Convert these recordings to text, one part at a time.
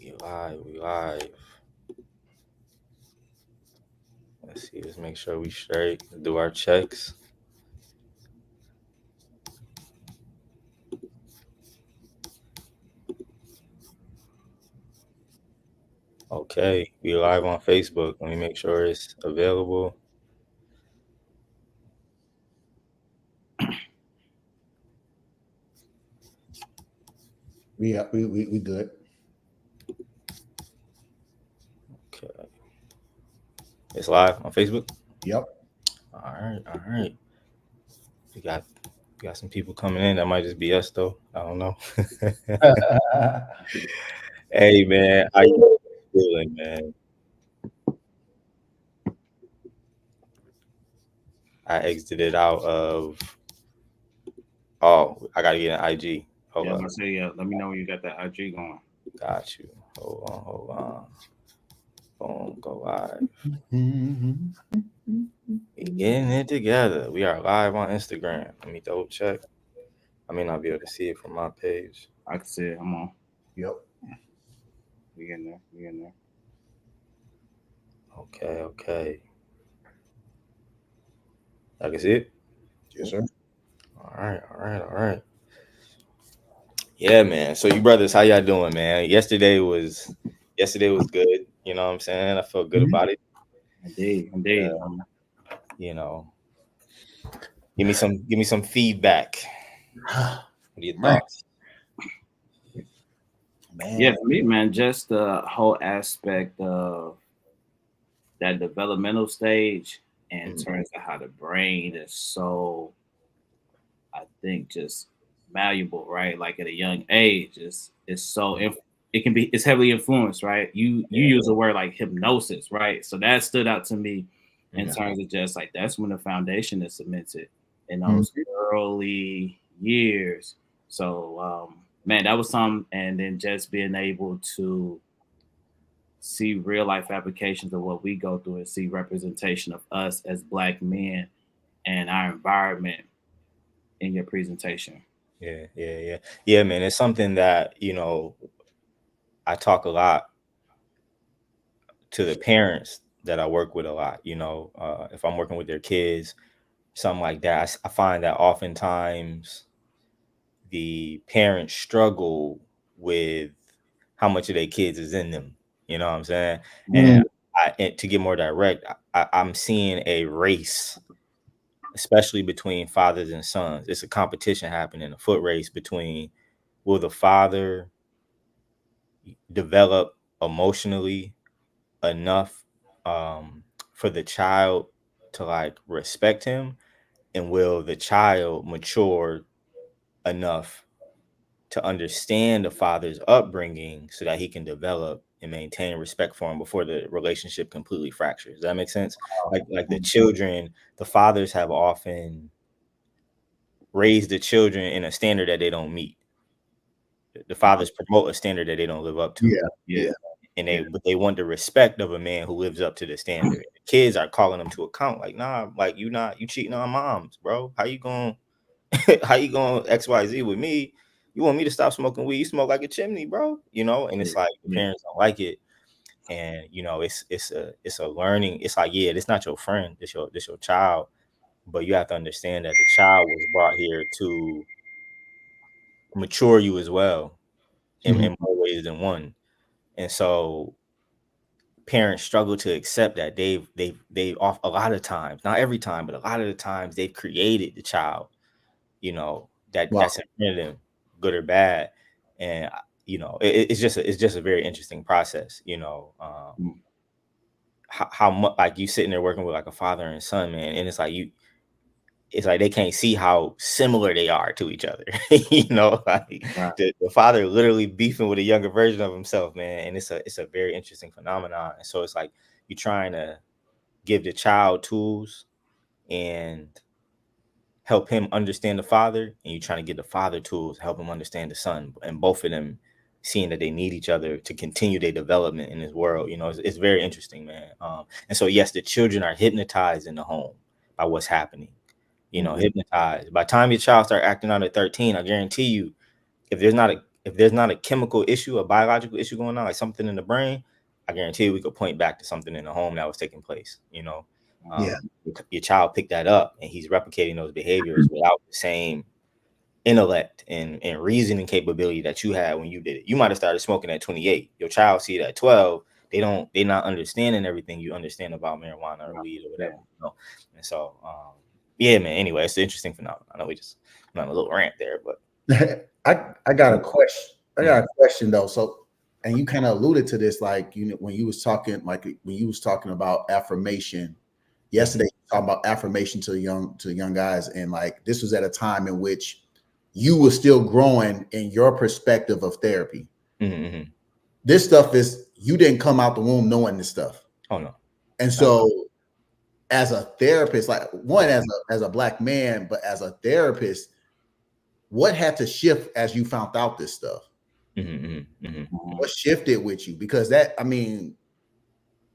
We live. We live. Let's see. Let's make sure we straight. Do our checks. Okay. We live on Facebook. Let me make sure it's available. We good. Okay. It's live on Facebook. Yep. All right. All right. We got some people coming in. That might just be us though. I don't know. Hey man, how you feeling, man? I exited out of. Oh, I gotta get an IG. Hold Yeah, I'm up. gonna say, let me know when you got that IG going. Got you. Hold on. Hold on. Boom. Go live. Mhm. We getting it together. We are live on Instagram. Let me double check. I may not be able to see it from my page. I can see it. I'm on. Yep. We in there. We in there. Okay, okay. I can see it. Yes, sir. All right, all right, all right. Yeah, man. So you brothers, how y'all doing, man? Yesterday was good. You know what I'm saying? I felt good Mhm. about it. Indeed, indeed. You know, give me some feedback. What are your Man, thoughts? Yeah, man. for me, man, just the whole aspect of that developmental stage in Mm, terms of how the brain is so, I think, just malleable, right? Like at a young age, it's so it can be it's heavily influenced, right? You yeah, use the word like hypnosis, right? So that stood out to me in mm, terms of just like that's when the foundation is cemented in Mhm. those early years. So man, that was something, and then just being able to see real life applications of what we go through and see representation of us as black men and our environment in your presentation. yeah, man. It's something that I talk a lot to the parents that I work with a lot. If I'm working with their kids, something like that, I find that oftentimes the parents struggle with how much of their kids is in them. You know what I'm saying? Mhm. And and to get more direct, I'm seeing a race, especially between fathers and sons. It's a competition happening, a foot race between will the father develop emotionally enough for the child to like respect him, and will the child mature enough to understand the father's upbringing so that he can develop and maintain respect for him before the relationship completely fractures. Does that make sense? Like the children, the fathers have often raised the children in a standard that they don't meet. The fathers promote a standard that they don't live up to. Yeah. Yeah, Yeah. And Yeah. they want the respect of a man who lives up to the standard. The kids are calling them to account, like, nah, like you cheating on moms, bro. How you going how you going XYZ with me? You want me to stop smoking weed? You smoke like a chimney, bro. And yeah, it's like the yeah. parents don't like it. And it's a learning. It's like, yeah, it's not your friend, this your child. But you have to understand that the child was brought here to mature you as well Mhm. in more ways than one. And so parents struggle to accept that they've off a lot of times, not every time, but a lot of the times they've created the child, Wow. that's in front of them, good or bad. And it's just a very interesting process. Mm. How much, like, you sitting there working with like a father and son, man, and it's like they can't see how similar they are to each other. Like Right. the father literally beefing with a younger version of himself, man. And it's a very interesting phenomenon. And so it's like you're trying to give the child tools and help him understand the father, and you're trying to give the father tools, help him understand the son, and both of them seeing that they need each other to continue their development in this world. It's very interesting, man. And so yes, the children are hypnotized in the home by what's happening. Mhm. Hypnotized. By the time your child start acting out at 13, I guarantee you, if there's not if there's not a chemical issue, a biological issue going on, like something in the brain, I guarantee you we could point back to something in the home that was taking place. Yeah. Your child picked that up and he's replicating those behaviors without the same intellect and reasoning capability that you had when you did it. You might have started smoking at 28. Your child see it at 12. They're not understanding everything you understand about marijuana or weed or whatever. And so yeah, man. Anyway, it's an interesting phenomenon. I know we just went on a little rant there, but I got a question. I got a question though. So, and you kind of alluded to this, like when you was talking about affirmation yesterday, talking about affirmation to young guys, and like this was at a time in which you were still growing in your perspective of therapy. Mm-hmm. This stuff is, you didn't come out the womb knowing this stuff. Oh no. And so as a therapist, like one as a Black man, but as a therapist, what had to shift as you found out this stuff? What shifted with you? Because that, I mean,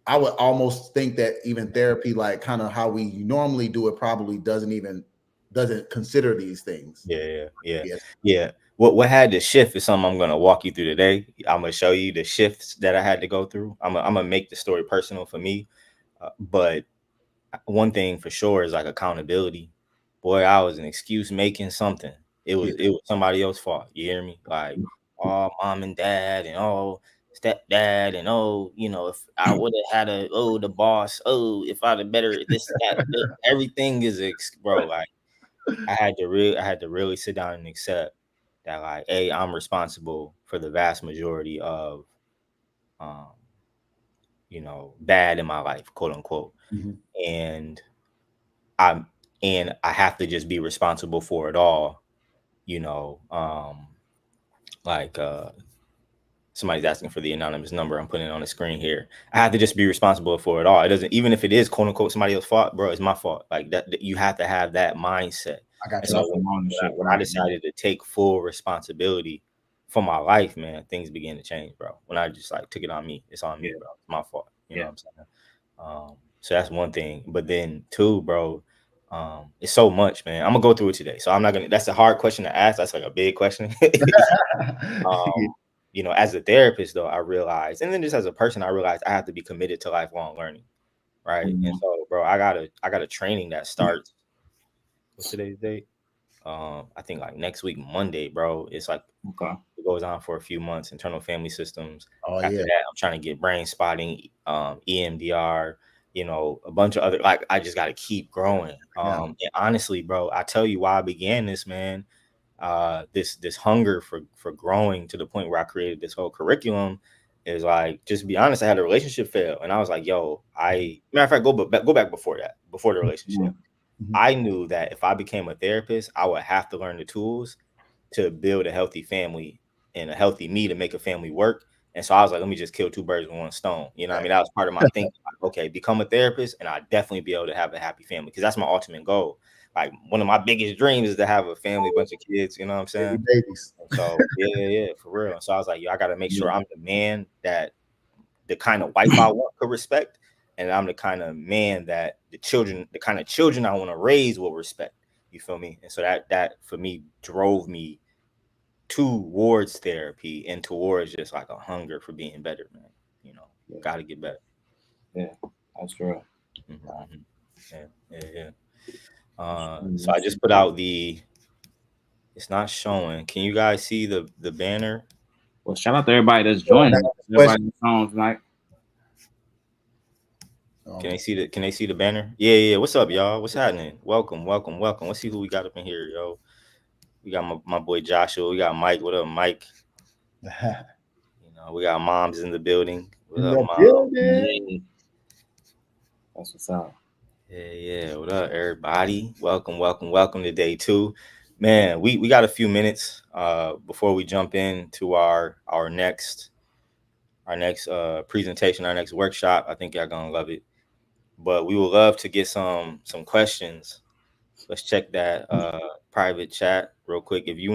I would almost think that even therapy, like kind of how we normally do it, probably doesn't consider these things. Yeah. What had to shift is something I'm going to walk you through today. I'm going to show you the shifts that I had to go through. I'm going to make the story personal for me. But one thing for sure is like accountability. Boy, I was an excuse making something. It was somebody else's fault. You hear me? Like, oh, mom and dad, and oh, stepdad, and oh, if I would have had the boss, if I'd have better this, that, everything is bro. Like, I had to really sit down and accept that, like, I'm responsible for the vast majority of, bad in my life, quote unquote, and I have to just be responsible for it all. Somebody's asking for the anonymous number. I'm putting it on the screen here. I have to just be responsible for it all. It doesn't, even if it is quote unquote somebody else's fault, bro, it's my fault. Like that you have to have that mindset. I got you. So when I decided to take full responsibility for my life, man, things began to change, bro. When I just like took it on me, it's on me, bro. It's my fault. You know what I'm saying? So that's one thing. But then two, bro, it's so much, man. I'm gonna go through it today. So I'm not gonna, that's a hard question to ask. That's like a big question. As a therapist though, I realized, and then just as a person, I realized I have to be committed to lifelong learning. Right. And so, bro, I got a training that starts, what's today's date? I think like next week, Monday, bro. It's like, it goes on for a few months, internal family systems. After that, I'm trying to get brain spotting, EMDR, a bunch of other, like, I just got to keep growing. And honestly, bro, I tell you why I began this, man. This hunger for growing to the point where I created this whole curriculum is like, just be honest, I had a relationship fail, and I was like, yo, matter of fact, go back before the relationship. I knew that if I became a therapist, I would have to learn the tools to build a healthy family and a healthy me to make a family work. And so I was like, let me just kill two birds with one stone. You know what I mean? That was part of my thinking. Like, okay, become a therapist and I'd definitely be able to have a happy family, because that's my ultimate goal. Like, one of my biggest dreams is to have a family, bunch of kids, you know what I'm saying? Babies. So yeah, for real. So I was like, yo, I got to make sure I'm the man that the kind of wife I want could respect, and I'm the kind of man that the kind of children I want to raise will respect. You feel me? And so that for me drove me towards therapy and towards just like a hunger for being better, man. Got to get better. Yeah, that's true. Yeah. So I just put out it's not showing. Can you guys see the banner? Well, shout out to everybody that's joining. Everybody that's on tonight. Can they see the banner? Yeah. What's up, y'all? What's happening? Welcome. Let's see who we got up in here, yo. We got my boy Joshua. We got Mike. What up, Mike? We got moms in the building. What up, mom? That's what's up. Yeah. What up, everybody? Welcome to day 2. Man, we got a few minutes before we jump into our next presentation, our next workshop. I think y'all gonna love it. But we would love to get some questions. Let's check that private chat real quick. If you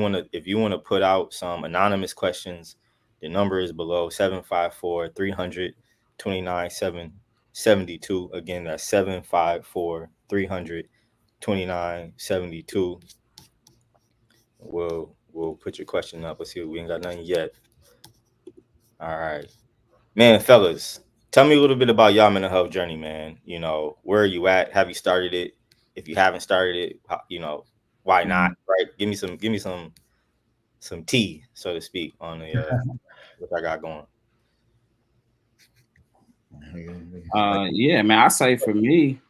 wanna put out some anonymous questions, the number is below 754-300-2972. Again, that's 754-300-2972. We'll We'll put your question up. Let's see. We ain't got nothing yet. All right, man, fellas. Tell me a little bit about y'all mental health journey, man. You know, where are you at? Have you started it? If you haven't started it, you know, why not? Right? Give me some tea, so to speak, on the what I got going. Yeah, man. I say for me,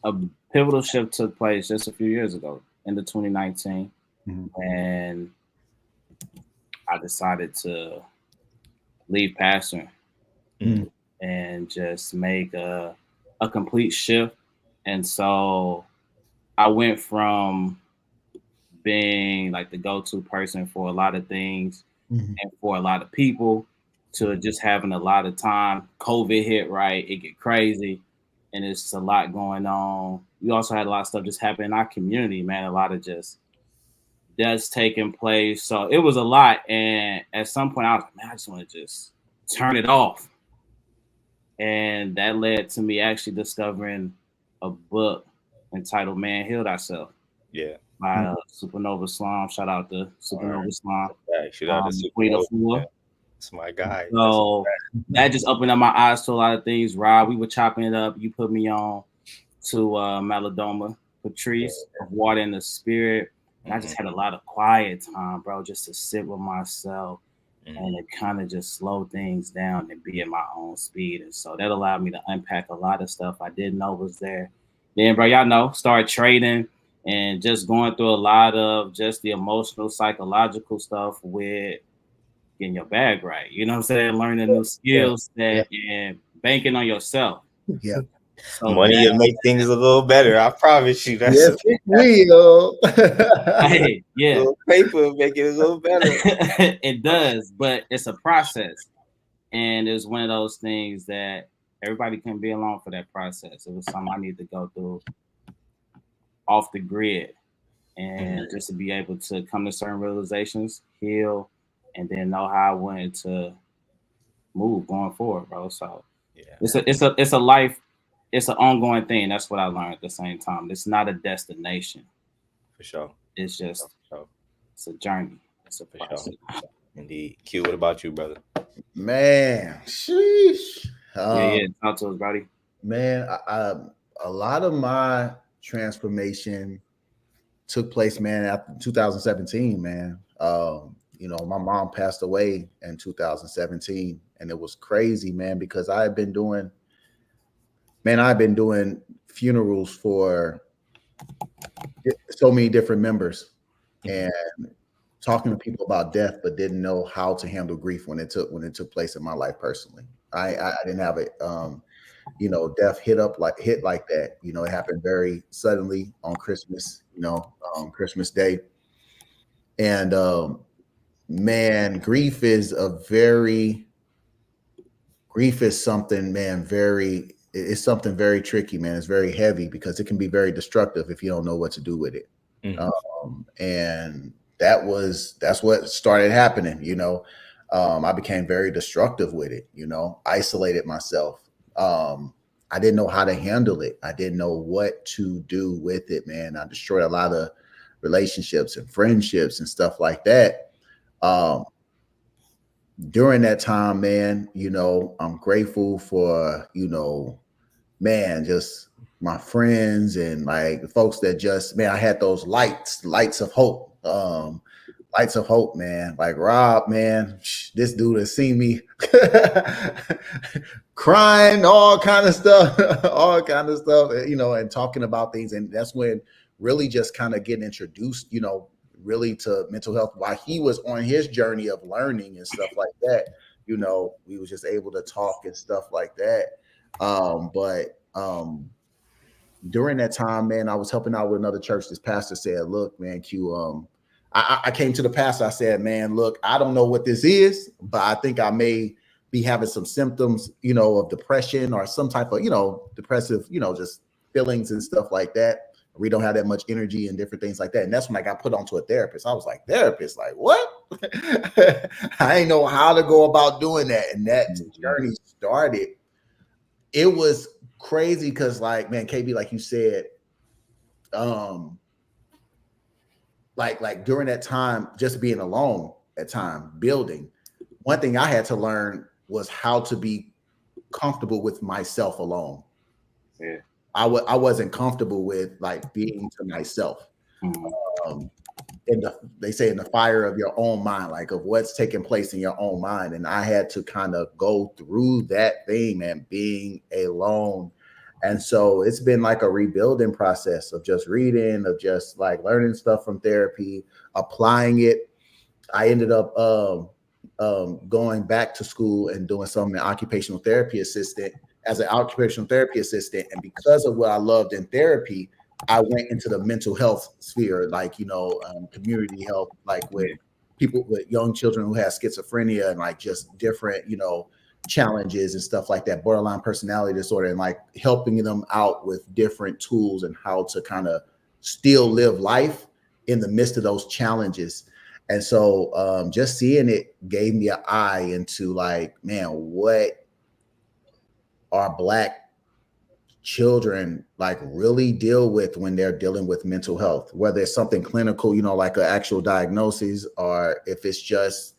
a pivotal shift took place just a few years ago, into 2019, and I decided to leave pastoring and just make a complete shift. And so I went from being like the go-to person for a lot of things and for a lot of people to just having a lot of time. COVID hit, right? It get crazy and it's a lot going on. We also had a lot of stuff just happen in our community, man. A lot of just deaths taking place. So it was a lot. And at some point I was like, man, I just want to just turn it off. And that led to me actually discovering a book entitled Man Heal Thyself. Yeah. By Supernova Slum. Shout out to Supernova Slum. Shout out to Supernova. That's my guy. So that just opened up my eyes to a lot of things. Rob, we were chopping it up. You put me on to Maladoma, Patrice, of Water in the Spirit. And I just had a lot of quiet time, bro, just to sit with myself and to kind of just slow things down and be at my own speed. And so that allowed me to unpack a lot of stuff I didn't know was there. Then, bro, y'all know, start trading and just going through a lot of just the emotional, psychological stuff with getting your bag right. You know what I'm saying? Learning new skills and banking on yourself. Yeah. So money will make things a little better. I promise you. That's yes, it will. Hey, yeah. A little paper will make it a little better. It does, but it's a process. And it's one of those things that everybody can be along for that process. It was something I need to go through off the grid and just to be able to come to certain realizations, heal, and then know how I wanted to move going forward, bro. So it's a life, it's an ongoing thing. That's what I learned at the same time. It's not a destination. For sure. It's just it's a journey. It's a process. Sure. Indeed. Q, what about you, brother? Man, sheesh. Talk to us, buddy. Man, a lot of my transformation took place, man, after 2017, man. You know, my mom passed away in 2017, and it was crazy, man, because I've been doing funerals for so mmany different members and talking to people about death, but didn't know how to handle grief when it took place in my life personally. I didn't have it. You know, death hit like that. You know, it happened very suddenly on Christmas, Christmas Day. And man, grief is something, man, it's something very tricky, man. It's very heavy because it can be very destructive if you don't know what to do with it. And that's what started happening, you know. I became very destructive with it, you know, isolated myself. I didn't know how to handle it. I didn't know what to do with it, man. I destroyed a lot of relationships and friendships and stuff like that. During that time, man, you know, I'm grateful for, you know, man, just my friends and like the folks that just, man, I had those lights of hope. Lights of hope, man. Like Rob, man, this dude has seen me crying, all kind of stuff, you know, and talking about things. And that's when really just kind of getting introduced, you know, really to mental health while he was on his journey of learning and stuff like that. You know, we was just able to talk and stuff like that. But during that time, man, I was helping out with another church. This pastor said, look, man, Q, I came to the pastor. I said, man, look, I don't know what this is, but I think I may be having some symptoms, you know, of depression or some type of, you know, depressive, you know, just feelings and stuff like that. We don't have that much energy and different things like that. And that's when I got put onto a therapist. I was like, therapist, like what? I didn't know how to go about doing that. And that journey started. It was crazy because, like, man, KB, like you said, like during that time, just being alone at time building, one thing I had to learn was how to be comfortable with myself alone. Yeah. I wasn't comfortable with like being to myself. They say in the fire of your own mind, like of what's taking place in your own mind. And I had to kind of go through that thing and being alone. And so it's been like a rebuilding process of just reading, of just like learning stuff from therapy, applying it. I ended up going back to school and doing some occupational therapy assistant as an occupational therapy assistant. And because of what I loved in therapy, I went into the mental health sphere, like, community health, like with people, with young children who have schizophrenia and like just different, challenges and stuff like that, borderline personality disorder, and like helping them out with different tools and how to kind of still live life in the midst of those challenges. And so just seeing it gave me an eye into like, man, what are Black children like really deal with when they're dealing with mental health, whether it's something clinical, like an actual diagnosis, or if it's just,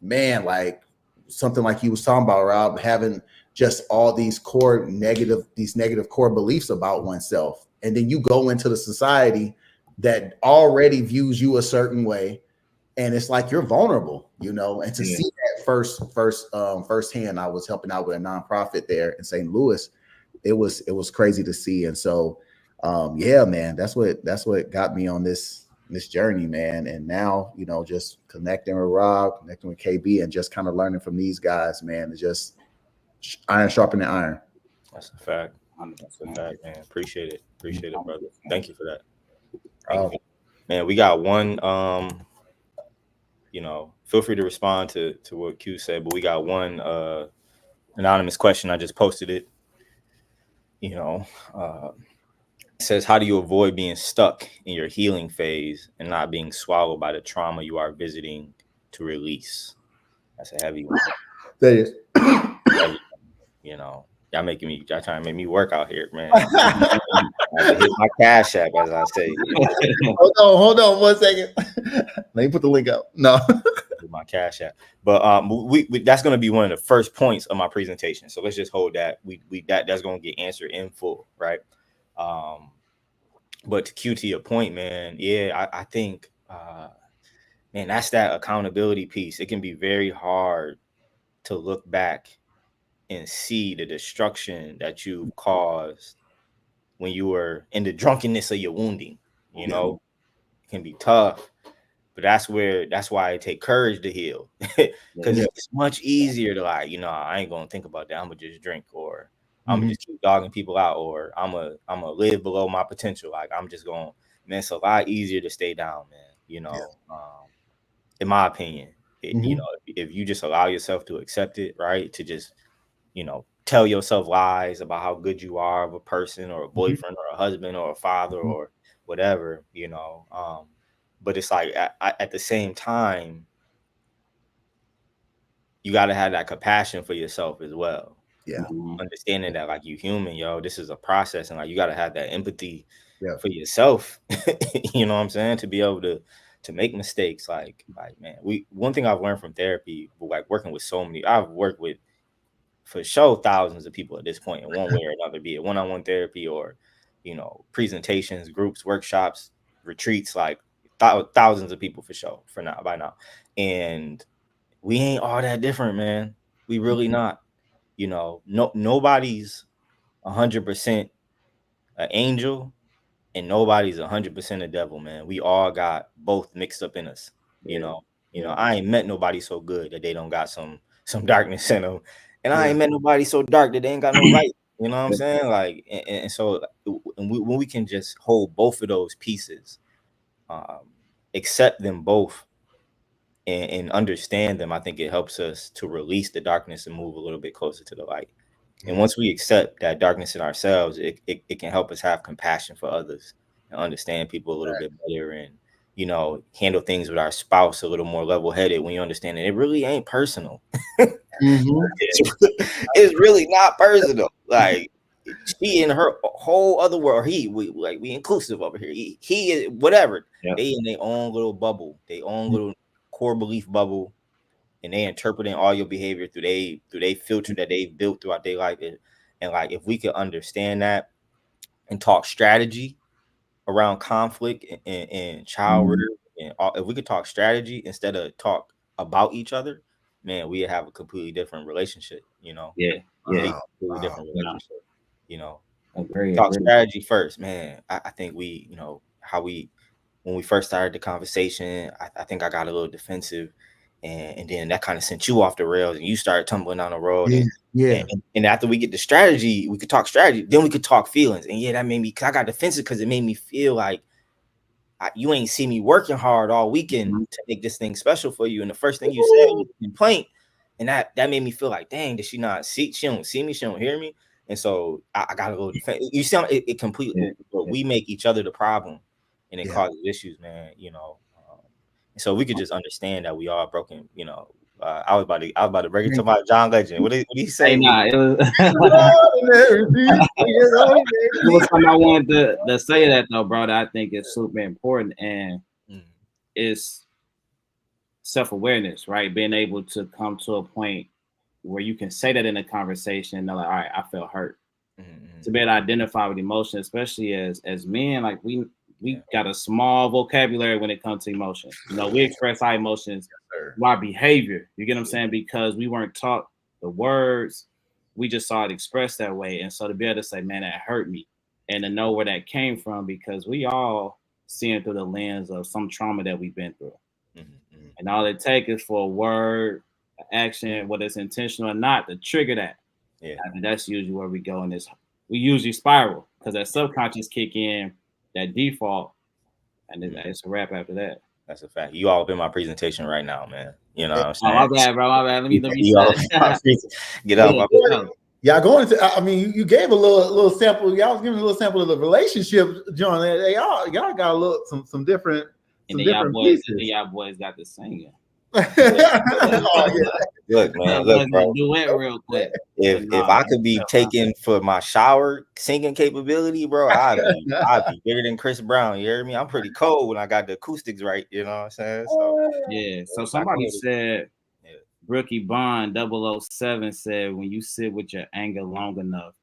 man, like something like you was talking about, Rob, having just all these negative core beliefs about oneself. And then you go into the society that already views you a certain way. And it's like you're vulnerable, and to see that firsthand. I was helping out with a nonprofit there in St. Louis. It was crazy to see. And so, yeah, man, that's what got me on this journey, man. And now, just connecting with Rob, connecting with KB, and just kind of learning from these guys, man. It's just iron sharpening iron. That's a fact. That's a fact, man. Appreciate it, brother. Thank you for that. Thank you. Man, we got one. Feel free to respond to what Q said, but we got one anonymous question. I just posted it. It says, how do you avoid being stuck in your healing phase and not being swallowed by the trauma you are visiting to release? That's a heavy one. That is. Y'all trying to make me work out here, man. I have to hit my Cash App, as I say. Hold on 1 second. Let me put the link out. No. My Cash App. But we that's going to be one of the first points of my presentation. So let's just hold that. That's going to get answered in full, right? But to Q, to your point, man, yeah, I think, man, that's that accountability piece. It can be very hard to look back and see the destruction that you caused when you were in the drunkenness of your wounding. It can be tough. But that's why it take courage to heal, because it's much easier to like, I ain't gonna think about that. I'm gonna just drink, or I'm gonna just keep dogging people out, or I'm gonna live below my potential. Like I'm just gonna, man, it's a lot easier to stay down, man. In my opinion, if you just allow yourself to accept it, right, to just, tell yourself lies about how good you are of a person or a boyfriend or a husband or a father or whatever, but it's like at the same time, you got to have that compassion for yourself as well. Yeah. Understanding that like you human, this is a process, and like you got to have that empathy for yourself. You know what I'm saying? To be able to make mistakes. Like man, one thing I've learned from therapy, like working with I've worked with for sure thousands of people at this point in one way or another, be it one-on-one therapy or, presentations, groups, workshops, retreats, like thousands of people for sure by now. And we ain't all that different, man. We really not. Nobody's 100% an angel and nobody's 100% a devil, man. We all got both mixed up in us. I ain't met nobody so good that they don't got some darkness in them. And I ain't met nobody so dark that they ain't got no light. You know what I'm saying? Like, and so when we can just hold both of those pieces, accept them both and understand them, I think it helps us to release the darkness and move a little bit closer to the light. And once we accept that darkness in ourselves, it can help us have compassion for others and understand people a little bit better, and handle things with our spouse a little more level-headed when you understand that it really ain't personal. It's really not personal. Like, she in her whole other world. We inclusive over here. He is whatever. Yep. They in their own little bubble, their own little core belief bubble, and they interpreting all your behavior through they filter that they built throughout their life. And like if we could understand that and talk strategy around conflict and child rearing, and if we could talk strategy instead of talk about each other, man, we have a completely different relationship. Yeah. Completely different relationship. Agree. Talk strategy first, man. I think we, how we when we first started the conversation, I think I got a little defensive, and then that kind of sent you off the rails, and you started tumbling down the road. And after we get the strategy, we could talk strategy. Then we could talk feelings, and that made me. Cause I got defensive because it made me feel like you ain't see me working hard all weekend to make this thing special for you. And the first thing you said was complaint, and that made me feel like, dang, did she not see? She don't see me. She don't hear me. And so I got a little defensive. You see, it completely. But we make each other the problem. And it causes issues, man. So we could just understand that we are broken. I was about to bring it to my John Legend. What did he say? Hey, nah, it was something I wanted to say that though, bro. That I think is super important, and it's self-awareness, right? Being able to come to a point where you can say that in a conversation, and they're like, all right, I felt hurt. To be able to identify with emotion, especially as men, like we got a small vocabulary when it comes to emotions. We express our emotions by behavior. You get what I'm saying? Because we weren't taught the words. We just saw it expressed that way. And so to be able to say, man, that hurt me, and to know where that came from, because we all seeing through the lens of some trauma that we've been through. And all it takes is for a word, action, whether it's intentional or not, to trigger that. I mean, that's usually where we go in this. We usually spiral because that subconscious kick in, that default, and it's a wrap after that. That's a fact. You all up in my presentation right now, man. You know what I'm saying? Oh, my bad, bro. My bad. Let me get out. Y'all going into? I mean, you gave a little sample. Y'all was giving a little sample of the relationship, John. Y'all got a little some different. And then y'all boys got the singing. Look, man. Look, bro. Duet real quick. If I could be taken for my shower singing capability, bro, I'd be bigger than Chris Brown. You hear me? I'm pretty cold when I got the acoustics right. You know what I'm saying? So So somebody said, Brookie Bond 007 said, when you sit with your anger long enough,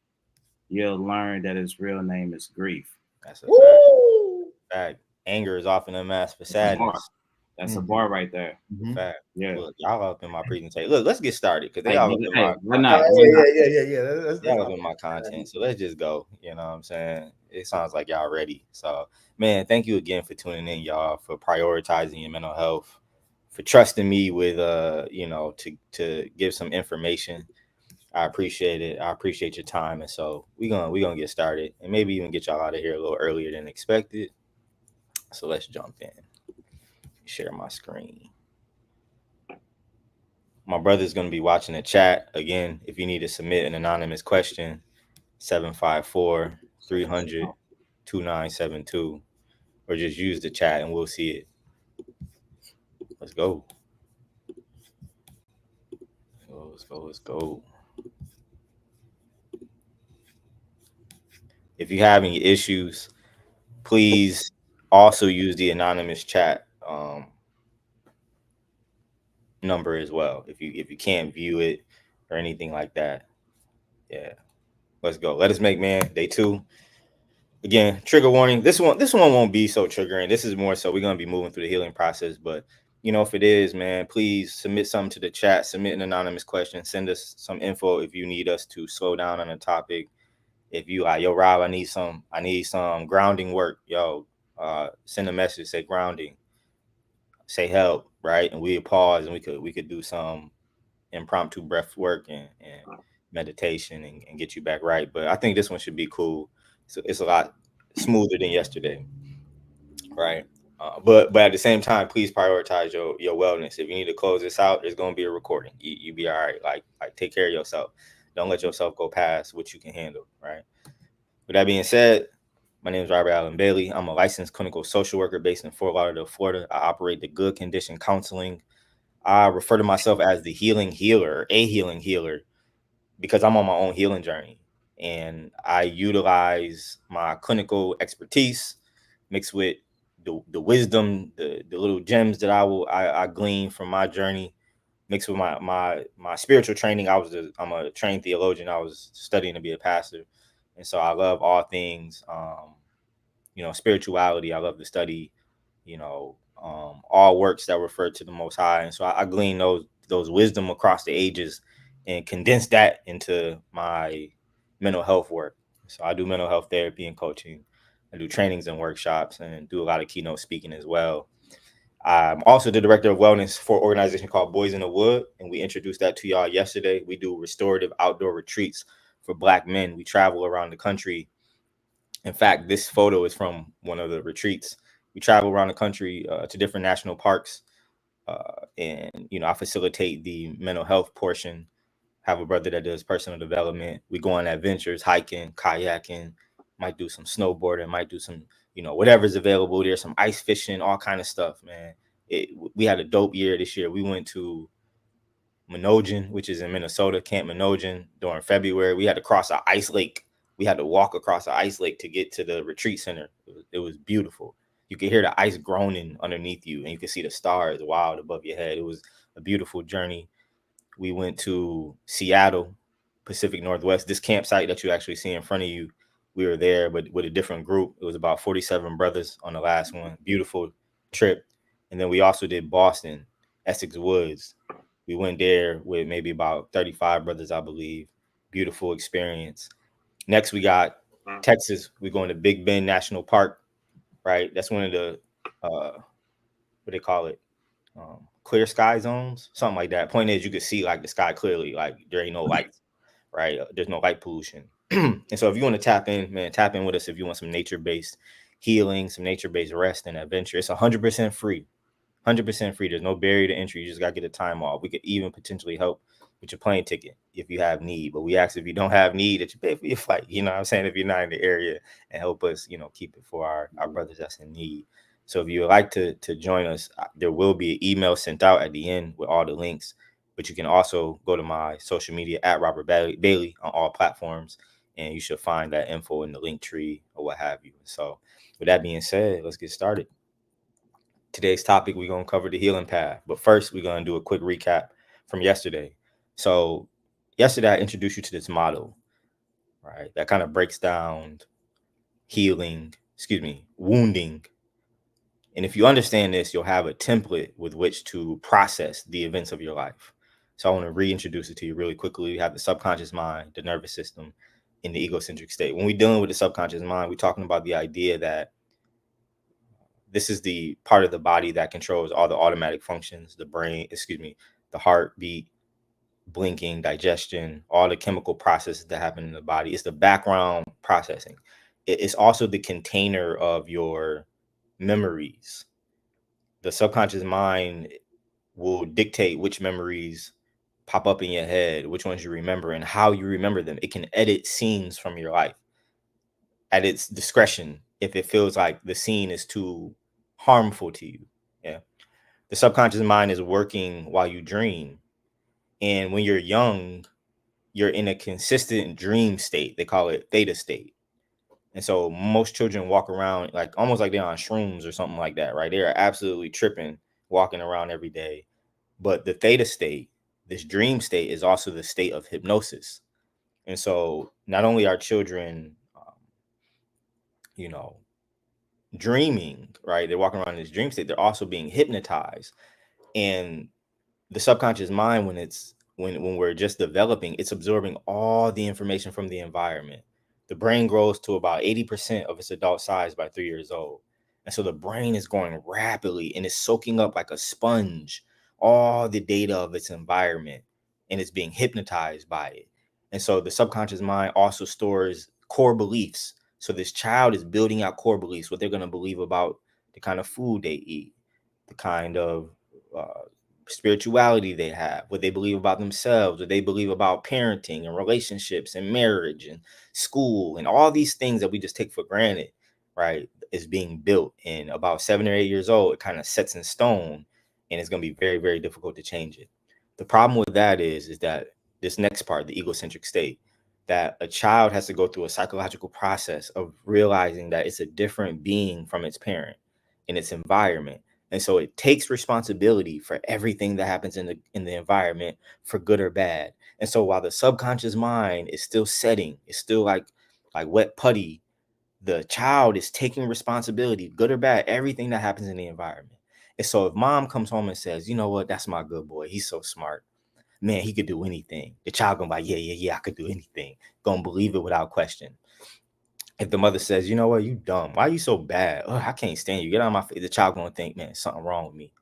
you'll learn that its real name is grief. That's a fact. Anger is often a mask for sadness. That's a bar right there. Fact. Yeah. Look, y'all up in my presentation. Look, let's get started because they all up in my y'all up in my content. So let's just go. You know what I'm saying? It sounds like y'all ready. So, man, thank you again for tuning in, y'all, for prioritizing your mental health, for trusting me with to give some information. I appreciate it. I appreciate your time. And so we're gonna get started and maybe even get y'all out of here a little earlier than expected. So let's jump in. Share my screen. My brother's going to be watching the chat. Again, if you need to submit an anonymous question, 754-300-2972, or just use the chat and we'll see it. Let's go. Let's go. If you have any issues, please also use the anonymous chat number as well. If you can't view it or anything like that. Yeah. Let's go. Let us make man day 2. Again, trigger warning. This one won't be so triggering. This is more so we're gonna be moving through the healing process. But if it is, man, please submit something to the chat, submit an anonymous question, send us some info if you need us to slow down on a topic. If you like, yo, Rob, I need some grounding work. Yo, send a message, say grounding, say help, right? And we pause and we could do some impromptu breath work and meditation and get you back right. But I think this one should be cool. So it's a lot smoother than yesterday, right? But at the same time, please prioritize your wellness. If you need to close this out, there's gonna be a recording. You be all right. Like take care of yourself. Don't let yourself go past what you can handle, right? With that being said, my name is Robert Allen Bailey. I'm a licensed clinical social worker based in Fort Lauderdale, Florida. I operate the Good Condition Counseling. I refer to myself as the healing healer, a healing healer, because I'm on my own healing journey. and I utilize my clinical expertise mixed with the wisdom, the little gems that I glean from my journey, mixed with my spiritual training. I'm a trained theologian. I was studying to be a pastor, and so I love all things, spirituality. I love to study, all works that refer to the Most High, and so I glean those wisdom across the ages and condense that into my mental health work. So I do mental health therapy and coaching. I do trainings and workshops and do a lot of keynote speaking as well. I'm also the director of wellness for an organization called Boys in the Wood, and we introduced that to y'all yesterday. We do restorative outdoor retreats for Black men. We travel around the country. In fact, this photo is from one of the retreats. We travel around the country to different national parks, and I facilitate the mental health portion. Have a brother that does personal development. We go on adventures, hiking, kayaking, might do some snowboarding, might do some, whatever's available. There's some ice fishing, all kind of stuff, man. We had a dope year this year. We went to Minogen, which is in Minnesota, Camp Minogen, during February. We had to cross an ice lake. We had to walk across an ice lake to get to the retreat center. It was beautiful. You could hear the ice groaning underneath you, and you could see the stars wild above your head. It was a beautiful journey. We went to Seattle, Pacific Northwest. This campsite that you actually see in front of you, we were there, but with a different group. It was about 47 brothers on the last one. Beautiful trip. And then we also did Boston, Essex Woods. We went there with maybe about 35 brothers, I believe. Beautiful experience. Next, we got Texas. We're going to Big Bend National Park, right? That's one of the, what they call it, clear sky zones, something like that. Point is, you could see like the sky clearly, like there ain't no lights, right? There's no light pollution. And so if you want to tap in, man, tap in with us if you want some nature-based healing, some nature-based rest and adventure. It's 100% free. 100% free. There's no barrier to entry. You just got to get a time off. We could even potentially help with your plane ticket if you have need. But we ask if you don't have need that you pay for your flight. You know what I'm saying? If you're not in the area, and help us, keep it for our brothers that's in need. So if you would like to join us, there will be an email sent out at the end with all the links. But you can also go to my social media at Robert Bailey on all platforms, and you should find that info in the link tree or what have you. So with that being said, let's get started. Today's topic, we're going to cover the healing path. But first, we're going to do a quick recap from yesterday. So yesterday, I introduced you to this model, right? That kind of breaks down wounding. And if you understand this, you'll have a template with which to process the events of your life. So I want to reintroduce it to you really quickly. We have the subconscious mind, the nervous system, in the egocentric state. When we're dealing with the subconscious mind, we're talking about the idea that this is the part of the body that controls all the automatic functions, the brain, the heartbeat, blinking, digestion, all the chemical processes that happen in the body. It's the background processing. It's also the container of your memories. The subconscious mind will dictate which memories pop up in your head, which ones you remember, and how you remember them. It can edit scenes from your life at its discretion if it feels like the scene is too harmful to you. Yeah. The subconscious mind is working while you dream. And when you're young, you're in a consistent dream state. They call it theta state. And so most children walk around like almost like they're on shrooms or something like that, right? They are absolutely tripping, walking around every day. But the theta state, this dream state, is also the state of hypnosis. And so not only are children, dreaming, right? They're walking around in this dream state. They're also being hypnotized. And the subconscious mind, when we're just developing, it's absorbing all the information from the environment. The brain grows to about 80% of its adult size by 3 years old. And so the brain is growing rapidly and it's soaking up like a sponge all the data of its environment, and it's being hypnotized by it. And so the subconscious mind also stores core beliefs. So this child is building out core beliefs, what they're going to believe about the kind of food they eat, the kind of spirituality they have, what they believe about themselves, what they believe about parenting and relationships and marriage and school and all these things that we just take for granted, right, is being built. And about 7 or 8 years old, it kind of sets in stone, and it's going to be very, very difficult to change it. The problem with that is that this next part, the egocentric state, that a child has to go through a psychological process of realizing that it's a different being from its parent in its environment. And so it takes responsibility for everything that happens in the environment, for good or bad. And so while the subconscious mind is still setting, it's still like wet putty, the child is taking responsibility, good or bad, everything that happens in the environment. And so if mom comes home and says, you know what, that's my good boy, he's so smart, man, he could do anything, the child gonna be like, yeah, I could do anything, gonna believe it without question. If the mother says, you know what, you dumb, why are you so bad, oh, I can't stand you, get out of my face, the child gonna think, man, something wrong with me.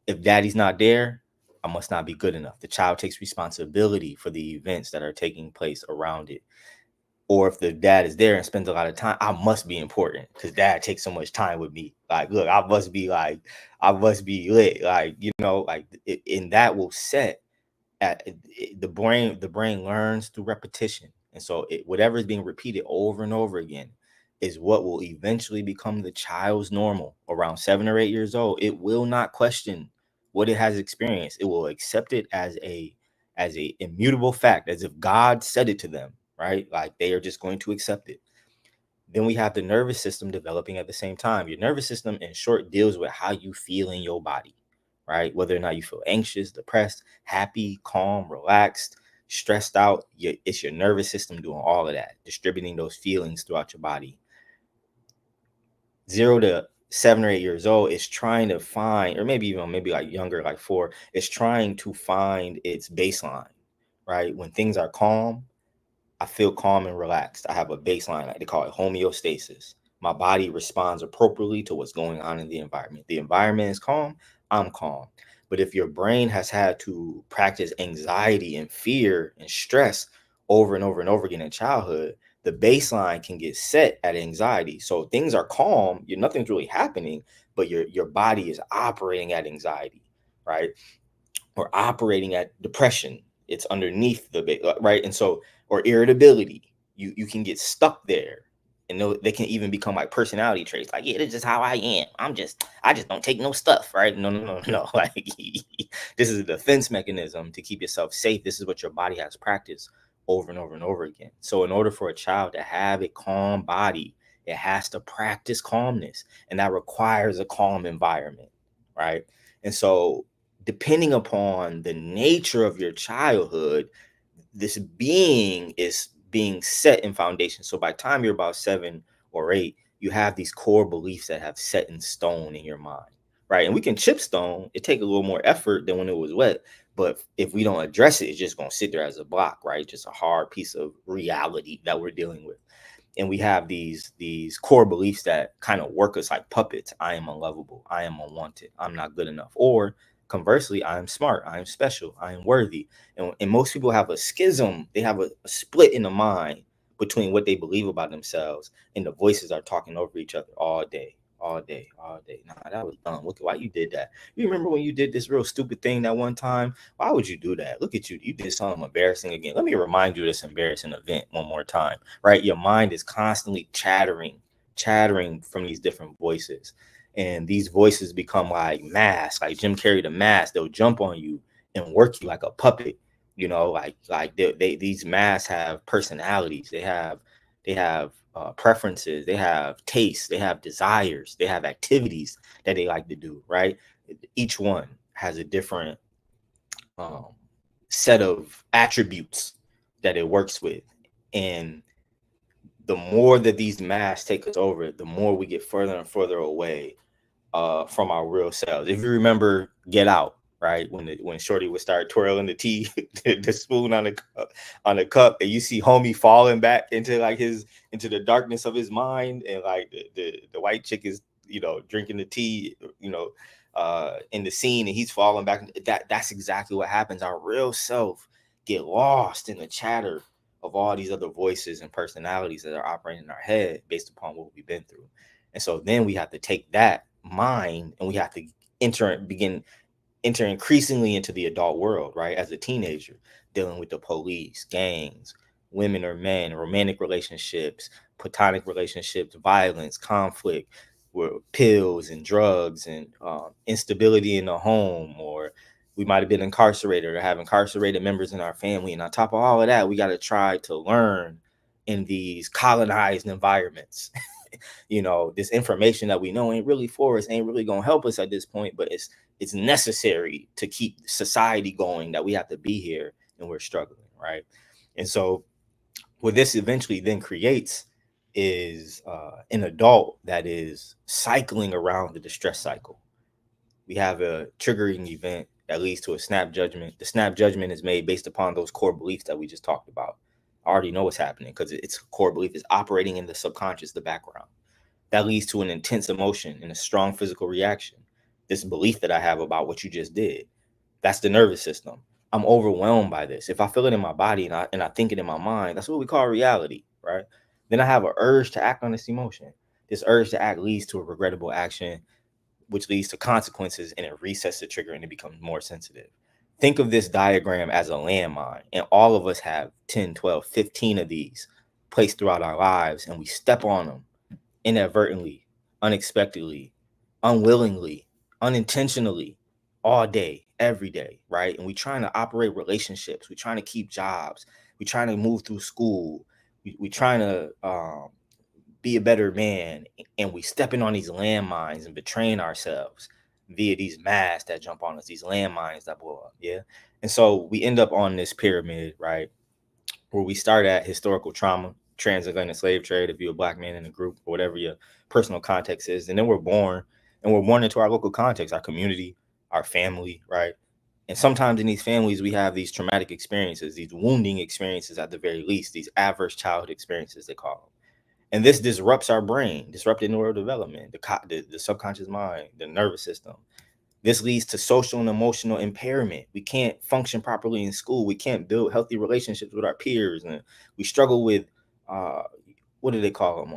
If daddy's not there, I must not be good enough. The child takes responsibility for the events that are taking place around it. Or if the dad is there and spends a lot of time, I must be important because dad takes so much time with me. Like, look, I must be lit. Like, you know, like and that will set at the brain learns through repetition. And so whatever is being repeated over and over again is what will eventually become the child's normal. Around 7 or 8 years old, it will not question what it has experienced. It will accept it as a immutable fact, as if God said it to them, right? Like they are just going to accept it. Then we have the nervous system developing at the same time. Your nervous system, in short, deals with how you feel in your body, right? Whether or not you feel anxious, depressed, happy, calm, relaxed, stressed out, it's your nervous system doing all of that, distributing those feelings throughout your body. 0 to 7 or 8 years old is trying to find, or maybe like younger, like 4, is trying to find its baseline, right? When things are calm, I feel calm and relaxed. I have a baseline, like they call it homeostasis. My body responds appropriately to what's going on in the environment. The environment is calm, I'm calm. But if your brain has had to practice anxiety and fear and stress over and over and over again in childhood, the baseline can get set at anxiety. So things are calm, nothing's really happening, but your body is operating at anxiety, right? Or operating at depression. It's underneath the right. And so, or irritability, you can get stuck there. And they can even become like personality traits. Like, yeah, this is how I am. I just don't take no stuff, right? No. Like, this is a defense mechanism to keep yourself safe. This is what your body has practiced over and over and over again. So in order for a child to have a calm body, it has to practice calmness. And that requires a calm environment, right? And so depending upon the nature of your childhood, this being is being set in foundation. So by the time you're about 7 or 8, you have these core beliefs that have set in stone in your mind, right? And we can chip stone. It takes a little more effort than when it was wet. But if we don't address it, it's just going to sit there as a block, right? Just a hard piece of reality that we're dealing with. And we have these core beliefs that kind of work us like puppets. I am unlovable. I am unwanted. I'm not good enough. Or conversely, I am smart. I am special. I am worthy. And most people have a schism. They have a split in the mind between what they believe about themselves and the voices are talking over each other all day. Nah, that was dumb. Look, why you did that? You remember when you did this real stupid thing that one time? Why would you do that? Look at you. You did something embarrassing again. Let me remind you of this embarrassing event one more time, right? Your mind is constantly chattering from these different voices. And these voices become like masks, like Jim Carrey, the mask. They'll jump on you and work you like a puppet. Like these masks have personalities. They have preferences, they have tastes, they have desires, they have activities that they like to do, right? Each one has a different set of attributes that it works with. And the more that these masks take us over, the more we get further and further away from our real selves. If you remember Get Out, right? When Shorty would start twirling the tea, the spoon on the cup, and you see homie falling back into the darkness of his mind, and like the white chick is drinking the tea, in the scene, and he's falling back. That's exactly what happens. Our real self get lost in the chatter of all these other voices and personalities that are operating in our head based upon what we've been through. And so then we have to take that mind and we have to enter increasingly into the adult world, right? As a teenager, dealing with the police, gangs, women or men, romantic relationships, platonic relationships, violence, conflict, pills and drugs and instability in the home, or we might have been incarcerated or have incarcerated members in our family. And on top of all of that, we got to try to learn in these colonized environments. This information that we know ain't really for us, ain't really gonna help us at this point, but it's necessary to keep society going, that we have to be here and we're struggling, right? And so what this eventually then creates is an adult that is cycling around the distress cycle. We have a triggering event that leads to a snap judgment. The snap judgment is made based upon those core beliefs that we just talked about. I already know what's happening because its core belief is operating in the subconscious, the background. That leads to an intense emotion and a strong physical reaction. This belief that I have about what you just did, that's the nervous system. I'm overwhelmed by this. If I feel it in my body and I think it in my mind, that's what we call reality, right? Then I have an urge to act on this emotion. This urge to act leads to a regrettable action, which leads to consequences, and it resets the trigger and it becomes more sensitive. Think of this diagram as a landmine, and all of us have 10, 12, 15 of these placed throughout our lives, and we step on them inadvertently, unexpectedly, unwillingly, unintentionally, all day, every day, right? And we're trying to operate relationships. We're trying to keep jobs. We're trying to move through school. We're trying to be a better man. And we stepping on these landmines and betraying ourselves via these masks that jump on us, these landmines that blow up. Yeah. And so we end up on this pyramid, right? Where we start at historical trauma, transatlantic slave trade, if you're a Black man in a group, or whatever your personal context is. And then we're born into our local context, our community, our family, right? And sometimes in these families, we have these traumatic experiences, these wounding experiences at the very least, these adverse childhood experiences, they call them. And this disrupts our brain, disrupted neurodevelopment, the subconscious mind, the nervous system. This leads to social and emotional impairment. We can't function properly in school. We can't build healthy relationships with our peers. And we struggle with, what do they call them?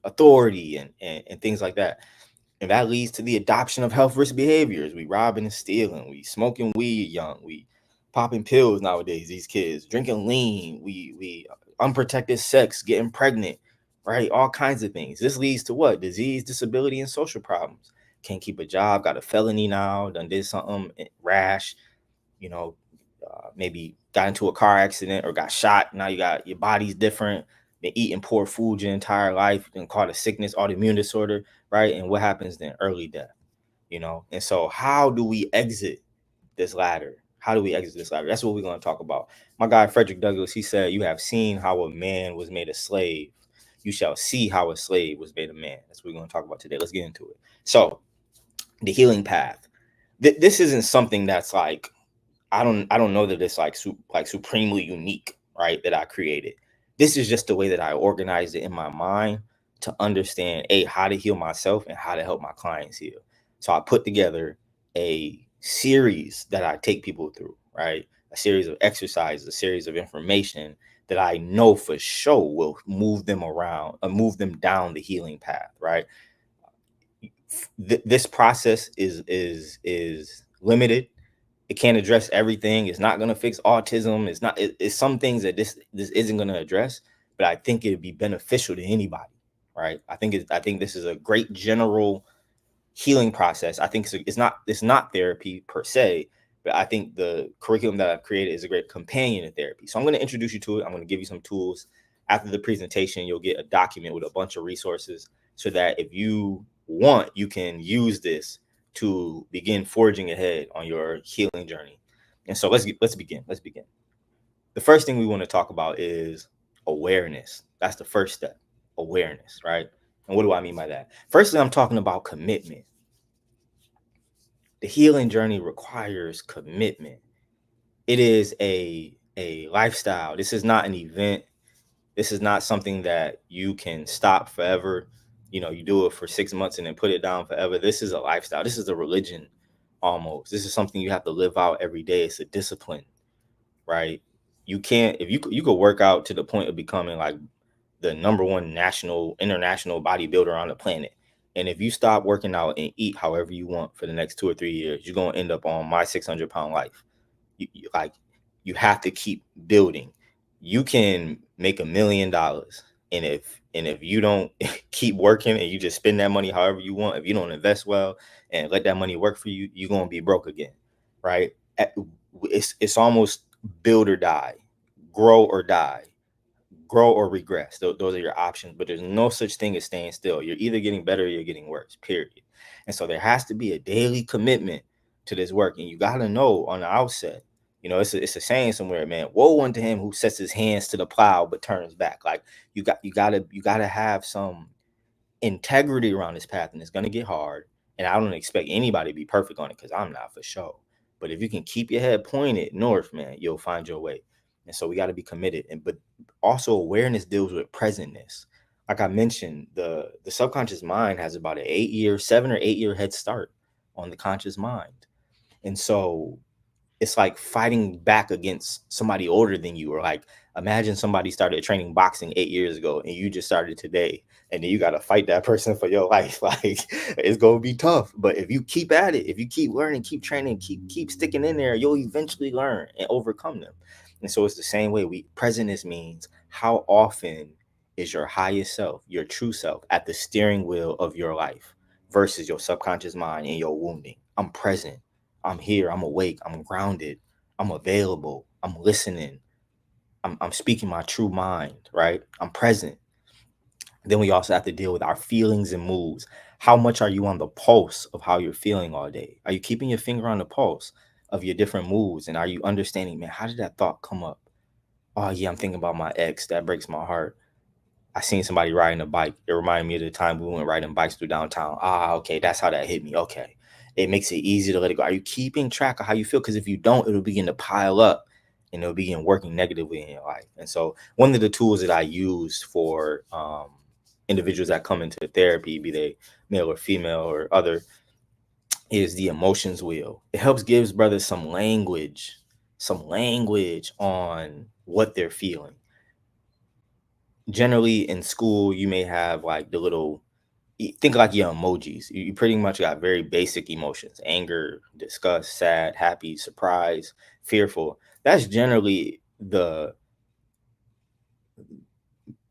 Authority and things like that. And that leads to the adoption of health risk behaviors. We robbing and stealing. We smoking weed young. We popping pills nowadays, these kids. Drinking lean. We unprotected sex, getting pregnant, right? All kinds of things. This leads to what? Disease, disability, and social problems. Can't keep a job, got a felony now, done did something rash, maybe got into a car accident or got shot. Now you got your body's different. Been eating poor food your entire life and caught a sickness, autoimmune disorder, right? And what happens then? Early death, And so how do we exit this ladder? How do we exit this ladder? That's what we're going to talk about. My guy, Frederick Douglass, he said, "You have seen how a man was made a slave. You shall see how a slave was made a man." That's what we're going to talk about today. Let's get into it. So the healing path. This isn't something that's like, I don't know that it's like supremely unique, right? That I created. This is just the way that I organized it in my mind to understand how to heal myself and how to help my clients heal. So I put together a series that I take people through, right? A series of exercises, a series of information that I know for sure will move them around, move them down the healing path, right? This process is limited. It can't address everything. It's not going to fix autism. It's some things that this isn't going to address, but I think it'd be beneficial to anybody, right? I think this is a great general healing process. I think it's not therapy per se, but I think the curriculum that I've created is a great companion to therapy. So I'm going to introduce you to it. I'm going to give you some tools. After the presentation, you'll get a document with a bunch of resources so that if you want, you can use this to begin forging ahead on your healing journey. And so let's begin. The first thing we want to talk about is awareness. That's the first step, awareness, right? And what do I mean by that? Firstly, I'm talking about commitment. The healing journey requires commitment. It is a lifestyle. This is not an event. This is not something that you can stop forever. You do it for 6 months and then put it down forever. This is a lifestyle. This is a religion almost. This is something you have to live out every day. It's a discipline, right? You can't, if you could work out to the point of becoming like the number one international bodybuilder on the planet. And if you stop working out and eat however you want for the next 2 or 3 years, you're going to end up on my 600-pound life. You have to keep building. You can make $1 million. And if you don't keep working and you just spend that money however you want, if you don't invest well and let that money work for you, you're going to be broke again, right? It's almost build or die, grow or die, grow or regress. Those are your options, but there's no such thing as staying still. You're either getting better or you're getting worse, period. And so there has to be a daily commitment to this work. And you got to know on the outset, it's a saying somewhere, man, woe unto him who sets his hands to the plow but turns back. Like you gotta have some integrity around this path, and it's gonna get hard. And I don't expect anybody to be perfect on it, because I'm not, for sure. But if you can keep your head pointed north, man, you'll find your way. And so we got to be committed. But also awareness deals with presentness. Like I mentioned, the subconscious mind has about an 7 or 8 year head start on the conscious mind. And so it's like fighting back against somebody older than you, or like imagine somebody started training boxing 8 years ago and you just started today, and then you got to fight that person for your life. Like it's going to be tough, but if you keep at it, if you keep learning, keep training, keep sticking in there, you'll eventually learn and overcome them. And so it's the same way. Presentness means how often is your highest self, your true self, at the steering wheel of your life versus your subconscious mind and your wounding. I'm present. I'm here. I'm awake. I'm grounded. I'm available. I'm listening. I'm speaking my true mind, right? I'm present. Then we also have to deal with our feelings and moods. How much are you on the pulse of how you're feeling all day? Are you keeping your finger on the pulse of your different moods? And are you understanding, man, how did that thought come up? Oh, yeah, I'm thinking about my ex. That breaks my heart. I seen somebody riding a bike. It reminded me of the time we went riding bikes through downtown. Okay, that's how that hit me. Okay. It makes it easy to let it go. Are you keeping track of how you feel? Because if you don't, it'll begin to pile up and it'll begin working negatively in your life. And so one of the tools that I use for individuals that come into therapy, be they male or female or other, is the emotions wheel. It helps gives brothers some language on what they're feeling. Generally in school, you may have like the little, think like your emojis. You pretty much got very basic emotions: anger, disgust, sad, happy, surprise, fearful. That's generally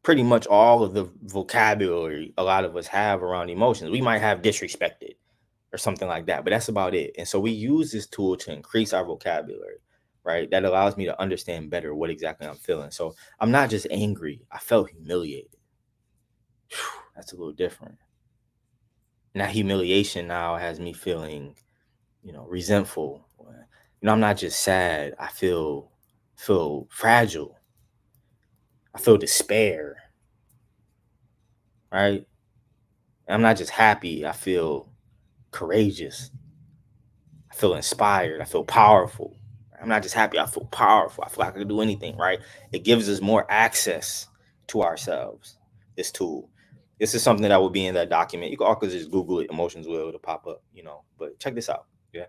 pretty much all of the vocabulary a lot of us have around emotions. We might have disrespected or something like that, but that's about it. And so we use this tool to increase our vocabulary, right? That allows me to understand better what exactly I'm feeling. So I'm not just angry. I felt humiliated. That's a little different. And that humiliation now has me feeling, resentful. I'm not just sad. I feel fragile. I feel despair, right? And I'm not just happy. I feel courageous. I feel inspired. I feel powerful. I'm not just happy. I feel powerful. I feel like I can do anything, right? It gives us more access to ourselves, this tool. This is something that will be in that document. You can also just Google it, emotions wheel, it'll pop up, but check this out. Yeah.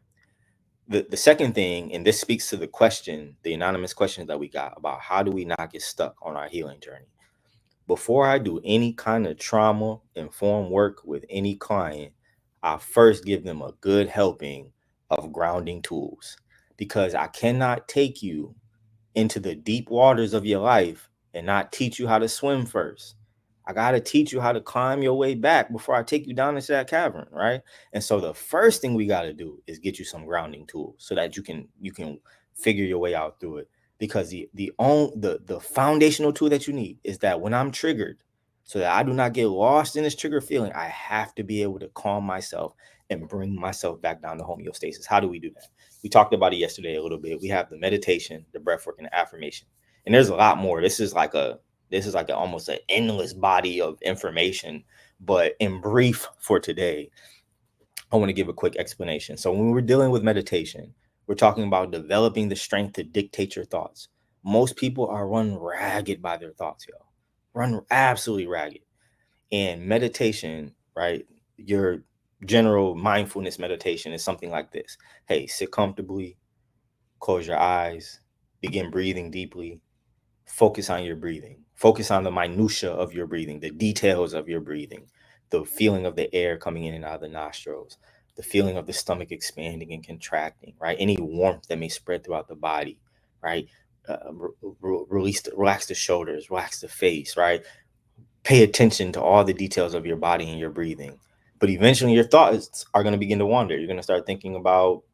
The second thing, and this speaks to the question, the anonymous questions that we got about how do we not get stuck on our healing journey. Before I do any kind of trauma-informed work with any client, I first give them a good helping of grounding tools, because I cannot take you into the deep waters of your life and not teach you how to swim first. I got to teach you how to climb your way back before I take you down into that cavern, right? And so the first thing we got to do is get you some grounding tools so that you can figure your way out through it. Because the foundational tool that you need is that when I'm triggered, so that I do not get lost in this trigger feeling, I have to be able to calm myself and bring myself back down to homeostasis. How do we do that? We talked about it yesterday a little bit. We have the meditation, the breath work, and the affirmation. And there's a lot more. This is like almost an endless body of information. But in brief for today, I want to give a quick explanation. So when we're dealing with meditation, we're talking about developing the strength to dictate your thoughts. Most people are run ragged by their thoughts, yo. Run absolutely ragged. And meditation, right? Your general mindfulness meditation is something like this. Hey, sit comfortably, close your eyes, begin breathing deeply, focus on your breathing, focus on the minutia of your breathing, the details of your breathing, the feeling of the air coming in and out of the nostrils, the feeling of the stomach expanding and contracting, right? Any warmth that may spread throughout the body, right? Relax the shoulders, relax the face, right? Pay attention to all the details of your body and your breathing. But eventually your thoughts are going to begin to wander. You're going to start thinking about,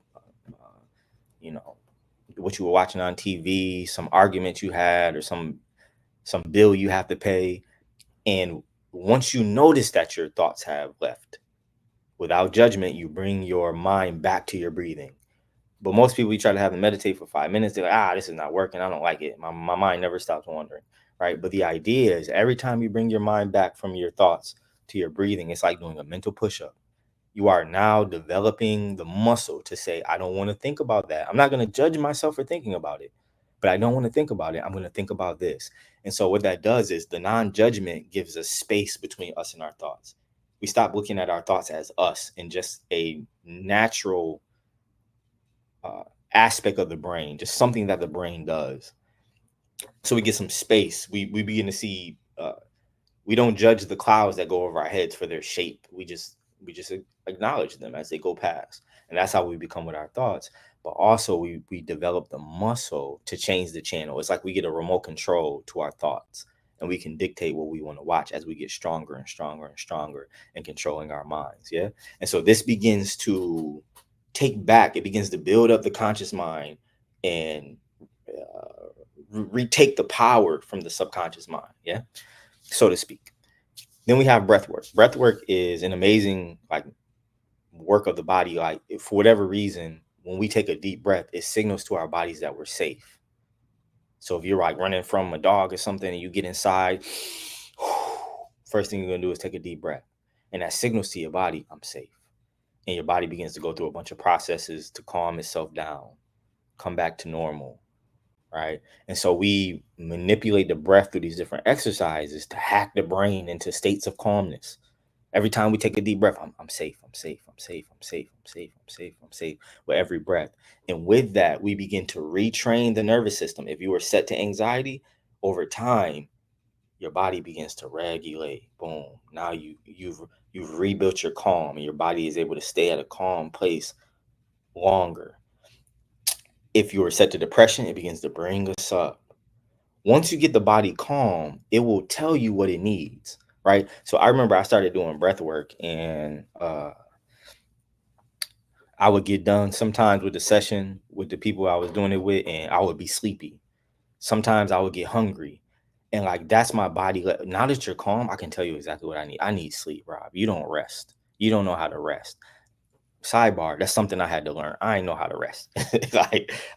what you were watching on TV, some argument you had, or some some bill you have to pay. And once you notice that your thoughts have left, without judgment, you bring your mind back to your breathing. But most people, you try to have them meditate for 5 minutes, they're like, this is not working. I don't like it. My mind never stops wandering, right? But the idea is every time you bring your mind back from your thoughts to your breathing, it's like doing a mental push-up. You are now developing the muscle to say, I don't want to think about that. I'm not going to judge myself for thinking about it, but I don't want to think about it. I'm going to think about this. And so what that does is the non-judgment gives us space between us and our thoughts. We stop looking at our thoughts as us and just a natural aspect of the brain, just something that the brain does. So we get some space. We begin to see, we don't judge the clouds that go over our heads for their shape. We just acknowledge them as they go past. And that's how we become with our thoughts. But also we develop the muscle to change the channel. It's like we get a remote control to our thoughts, and we can dictate what we want to watch as we get stronger and stronger and stronger in controlling our minds. Yeah. And so this begins to it begins to build up the conscious mind and retake the power from the subconscious mind. Yeah. So to speak. Then we have breath work. Breath work is an amazing work of the body. Like, for whatever reason, when we take a deep breath, it signals to our bodies that we're safe. So if you're like running from a dog or something and you get inside, first thing you're going to do is take a deep breath. And that signals to your body, I'm safe. And your body begins to go through a bunch of processes to calm itself down, come back to normal, right? And so we manipulate the breath through these different exercises to hack the brain into states of calmness. Every time we take a deep breath, I'm safe, I'm safe, I'm safe, I'm safe, I'm safe, I'm safe, I'm safe, with every breath. And with that, we begin to retrain the nervous system. If you were set to anxiety, over time, your body begins to regulate. Boom. Now you've rebuilt your calm, and your body is able to stay at a calm place longer. If you were set to depression, it begins to bring us up. Once you get the body calm, it will tell you what it needs, right? So I remember I started doing breath work, and I would get done sometimes with the session with the people I was doing it with, and I would be sleepy. Sometimes I would get hungry. And that's my body. Now that you're calm, I can tell you exactly what I need. I need sleep, Rob. You don't rest. You don't know how to rest. Sidebar, that's something I had to learn. I didn't know how to rest.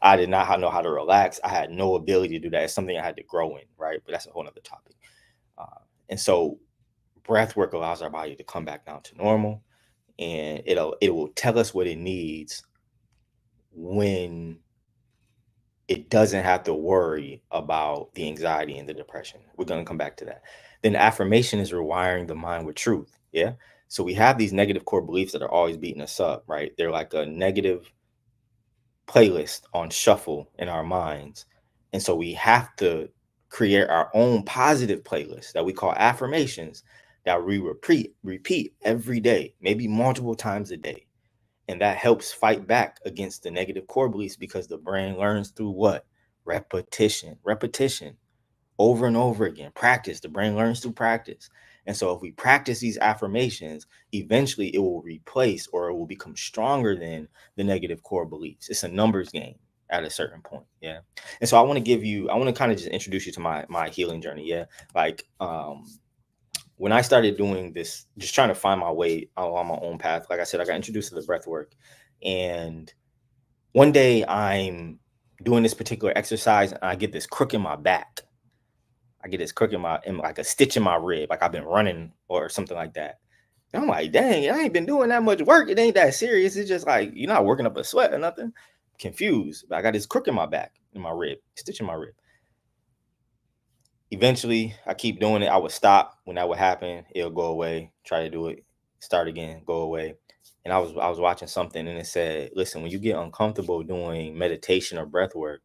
I did not know how to relax. I had no ability to do that. It's something I had to grow in, right? But that's a whole nother topic. And so breath work allows our body to come back down to normal, and it will tell us what it needs when it doesn't have to worry about the anxiety and the depression. We're going to come back to that. Then affirmation is rewiring the mind with truth. Yeah. So we have these negative core beliefs that are always beating us up, right? They're like a negative playlist on shuffle in our minds. And so we have to create our own positive playlist that we call affirmations that we repeat every day, maybe multiple times a day. And that helps fight back against the negative core beliefs, because the brain learns through what? Repetition, over and over again. Practice. The brain learns through practice. And so if we practice these affirmations, eventually it will replace, or it will become stronger than the negative core beliefs. It's a numbers game at a certain point. Yeah. And so I want to kind of just introduce you to my healing journey. Yeah. When I started doing this, just trying to find my way on my own path, like I said, I got introduced to the breath work. And one day I'm doing this particular exercise, and I get this crook in my back. I get this crook in like a stitch in my rib, like I've been running or something like that. And I'm like, dang, I ain't been doing that much work. It ain't that serious. It's just like, you're not working up a sweat or nothing. Confused. But I got this crook in my back, in my rib, stitch in my rib. Eventually, I keep doing it. I would stop when that would happen. It'll go away. Try to do it. Start again. Go away. And I was watching something, and it said, listen, when you get uncomfortable doing meditation or breath work,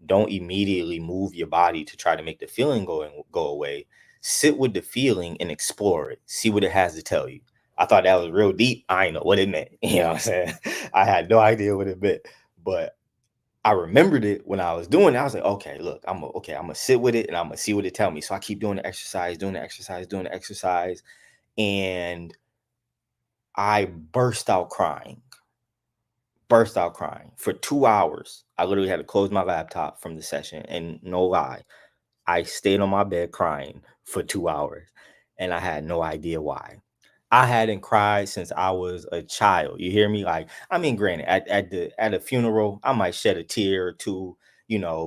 don't immediately move your body to try to make the feeling go away. Sit with the feeling and explore it. See what it has to tell you. I thought that was real deep. I didn't know what it meant. You know what I'm saying? I had no idea what it meant. But I remembered it when I was doing it. I was like, okay, look, I'm gonna sit with it, and I'm gonna see what it tell me. So I keep doing the exercise, and I burst out crying for 2 hours. I literally had to close my laptop from the session, and no lie, I stayed on my bed crying for 2 hours, and I had no idea why. I hadn't cried since I was a child. You hear me? Like, I mean, granted, at a funeral, I might shed a tear or two,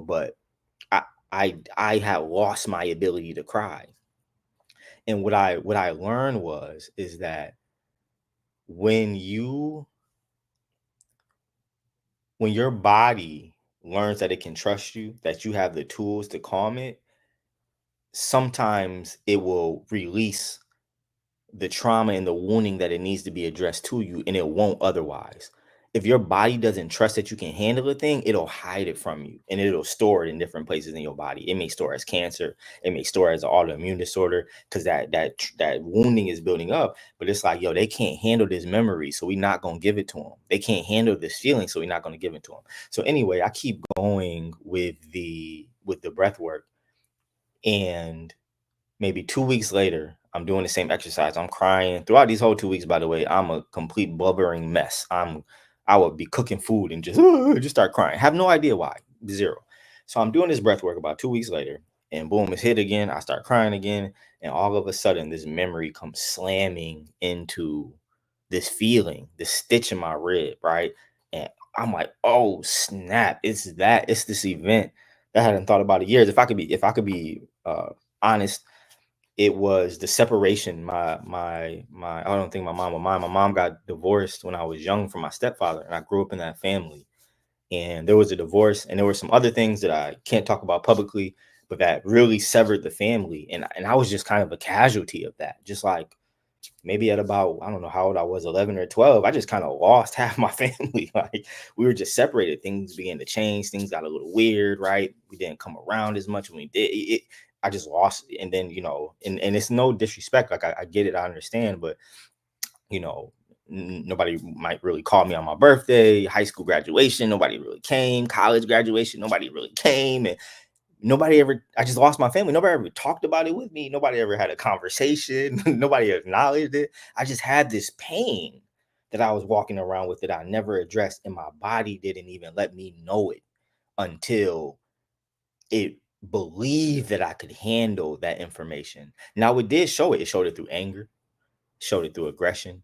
but I I had lost my ability to cry. And what I learned is that when you when your body learns that it can trust you, that you have the tools to calm it, sometimes it will release the trauma and the wounding that it needs to be addressed to you, and it won't otherwise. If your body doesn't trust that you can handle a thing, it'll hide it from you, and it'll store it in different places in your body. It may store as cancer, it may store as an autoimmune disorder, because that wounding is building up. But it's like, yo, they can't handle this memory, so we're not gonna give it to them. They can't handle this feeling, so we're not gonna give it to them. So anyway, I keep going with the breath work, and maybe 2 weeks later, I'm doing the same exercise. I'm crying throughout these whole 2 weeks. By the way, I'm a complete blubbering mess. I would be cooking food and just start crying. Have no idea why. Zero. So I'm doing this breath work about 2 weeks later, and boom, it's hit again. I start crying again, and all of a sudden, this memory comes slamming into this feeling, this stitch in my rib, right? And I'm like, oh snap! It's this event that I hadn't thought about in years. If I could be honest, it was the separation. My I don't think my mom was mine. My mom got divorced when I was young from my stepfather, and I grew up in that family. And there was a divorce, and there were some other things that I can't talk about publicly, but that really severed the family. And I was just kind of a casualty of that. Just like maybe at about, I don't know how old I was, 11 or 12, I just kind of lost half my family. Like, we were just separated. Things began to change. Things got a little weird, right? We didn't come around as much when we did. I just lost it. And then, and it's no disrespect. Like, I get it. I understand. But, nobody might really call me on my birthday, high school graduation. Nobody really came. College graduation. Nobody really came. And I just lost my family. Nobody ever talked about it with me. Nobody ever had a conversation. Nobody acknowledged it. I just had this pain that I was walking around with that I never addressed, and my body didn't even let me know it until it believed that I could handle that information. Now, it did show it. It showed it through anger, showed it through aggression,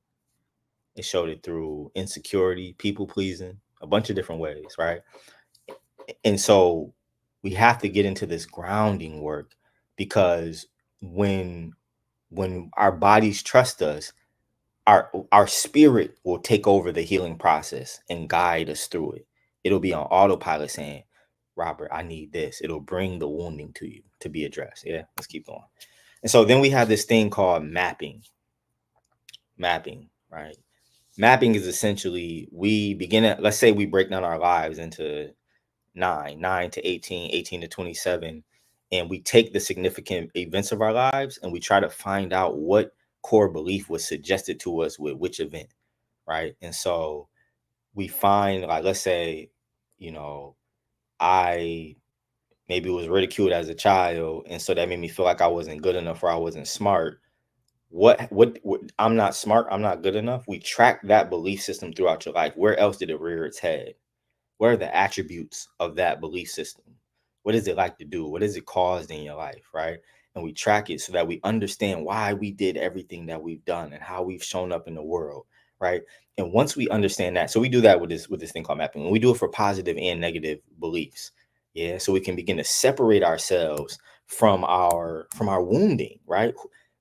it showed it through insecurity, people pleasing, a bunch of different ways, right? And so we have to get into this grounding work, because when our bodies trust us, our spirit will take over the healing process and guide us through it. It'll be on autopilot saying, Robert, I need this. It'll bring the wounding to you to be addressed. Yeah, let's keep going. And so then we have this thing called mapping. Mapping, right? Mapping is essentially, let's say we break down our lives into 9 to 18, 18 to 27, and we take the significant events of our lives and we try to find out what core belief was suggested to us with which event, right? And so we find, like, let's say, I maybe was ridiculed as a child, and so that made me feel like I wasn't good enough or I wasn't smart. What I'm not smart, I'm not good enough. We track that belief system throughout your life. Where else did it rear its head? What are the attributes of that belief system? What does it like to do? What has it caused in your life, right? And we track it so that we understand why we did everything that we've done and how we've shown up in the world, right? And once we understand that, so we do that with this thing called mapping, and we do it for positive and negative beliefs. Yeah, so we can begin to separate ourselves from our wounding, right?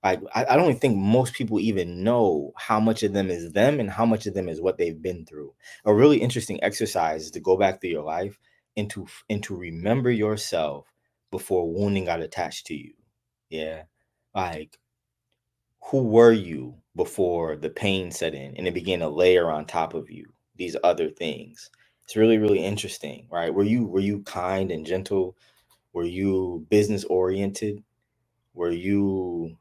Like, I don't think most people even know how much of them is them and how much of them is what they've been through. A really interesting exercise is to go back through your life and to remember yourself before wounding got attached to you. Yeah. Like, who were you before the pain set in and it began to layer on top of you these other things? It's really, really interesting, right? Were you kind and gentle? Were you business oriented? Were you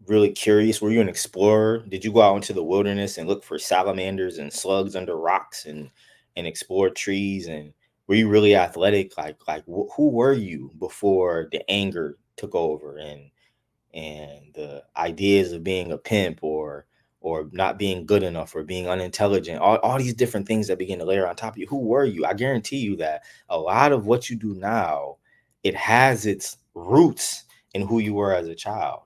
really curious? Were you an explorer? Did you go out into the wilderness and look for salamanders and slugs under rocks and explore trees? And were you really athletic? Who were you before the anger took over and the ideas of being a pimp or not being good enough or being unintelligent, all these different things that begin to layer on top of you? Who were you? I guarantee you that a lot of what you do now it has its roots in who you were as a child.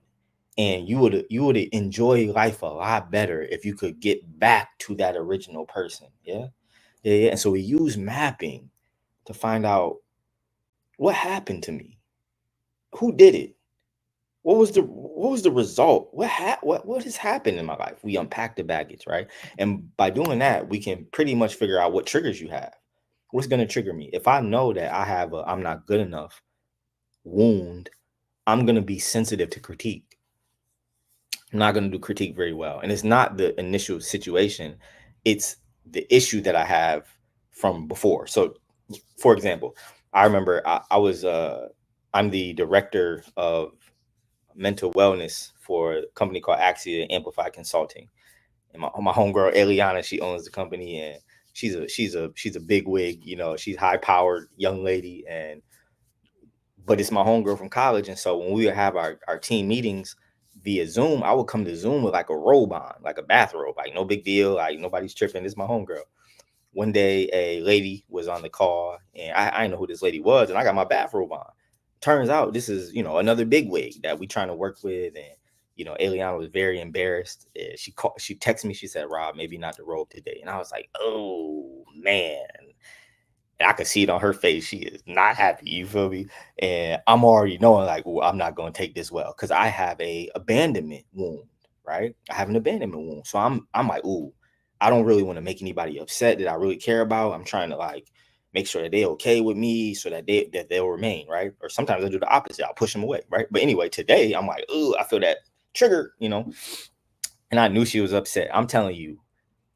And you would enjoy life a lot better if you could get back to that original person. Yeah. And so we use mapping to find out what happened to me, who did it, what was the result, what has happened in my life. We unpack the baggage, right? And by doing that, we can pretty much figure out what triggers you have. What's going to trigger me? If I know that I have a I'm not good enough wound, I'm going to be sensitive to critique. I'm not going to do critique very well. And it's not the initial situation, it's the issue that I have from before. So, for example, I remember I'm the director of mental wellness for a company called Axia Amplify Consulting. And my homegirl Eliana, she owns the company, and she's a big wig, she's high powered young lady, but it's my homegirl from college. And so when we would have our team meetings via Zoom, I would come to Zoom with like a robe on, like a bathrobe, like no big deal, like nobody's tripping. This is my homegirl. One day a lady was on the call, and I didn't know who this lady was, and I got my bathrobe on. Turns out this is, another big wig that we trying to work with. And, Eliana was very embarrassed. She texted me, she said, "Rob, maybe not the robe today." And I was like, oh man. And I could see it on her face. She is not happy. You feel me? And I'm already knowing like, well, I'm not going to take this well, because I have a abandonment wound, right? I have an abandonment wound. So I'm like, ooh, I don't really want to make anybody upset that I really care about. I'm trying to like make sure that they're okay with me so that they'll remain, right? Or sometimes I do the opposite. I'll push them away, right? But anyway, today I'm like, ooh, I feel that trigger, and I knew she was upset. I'm telling you,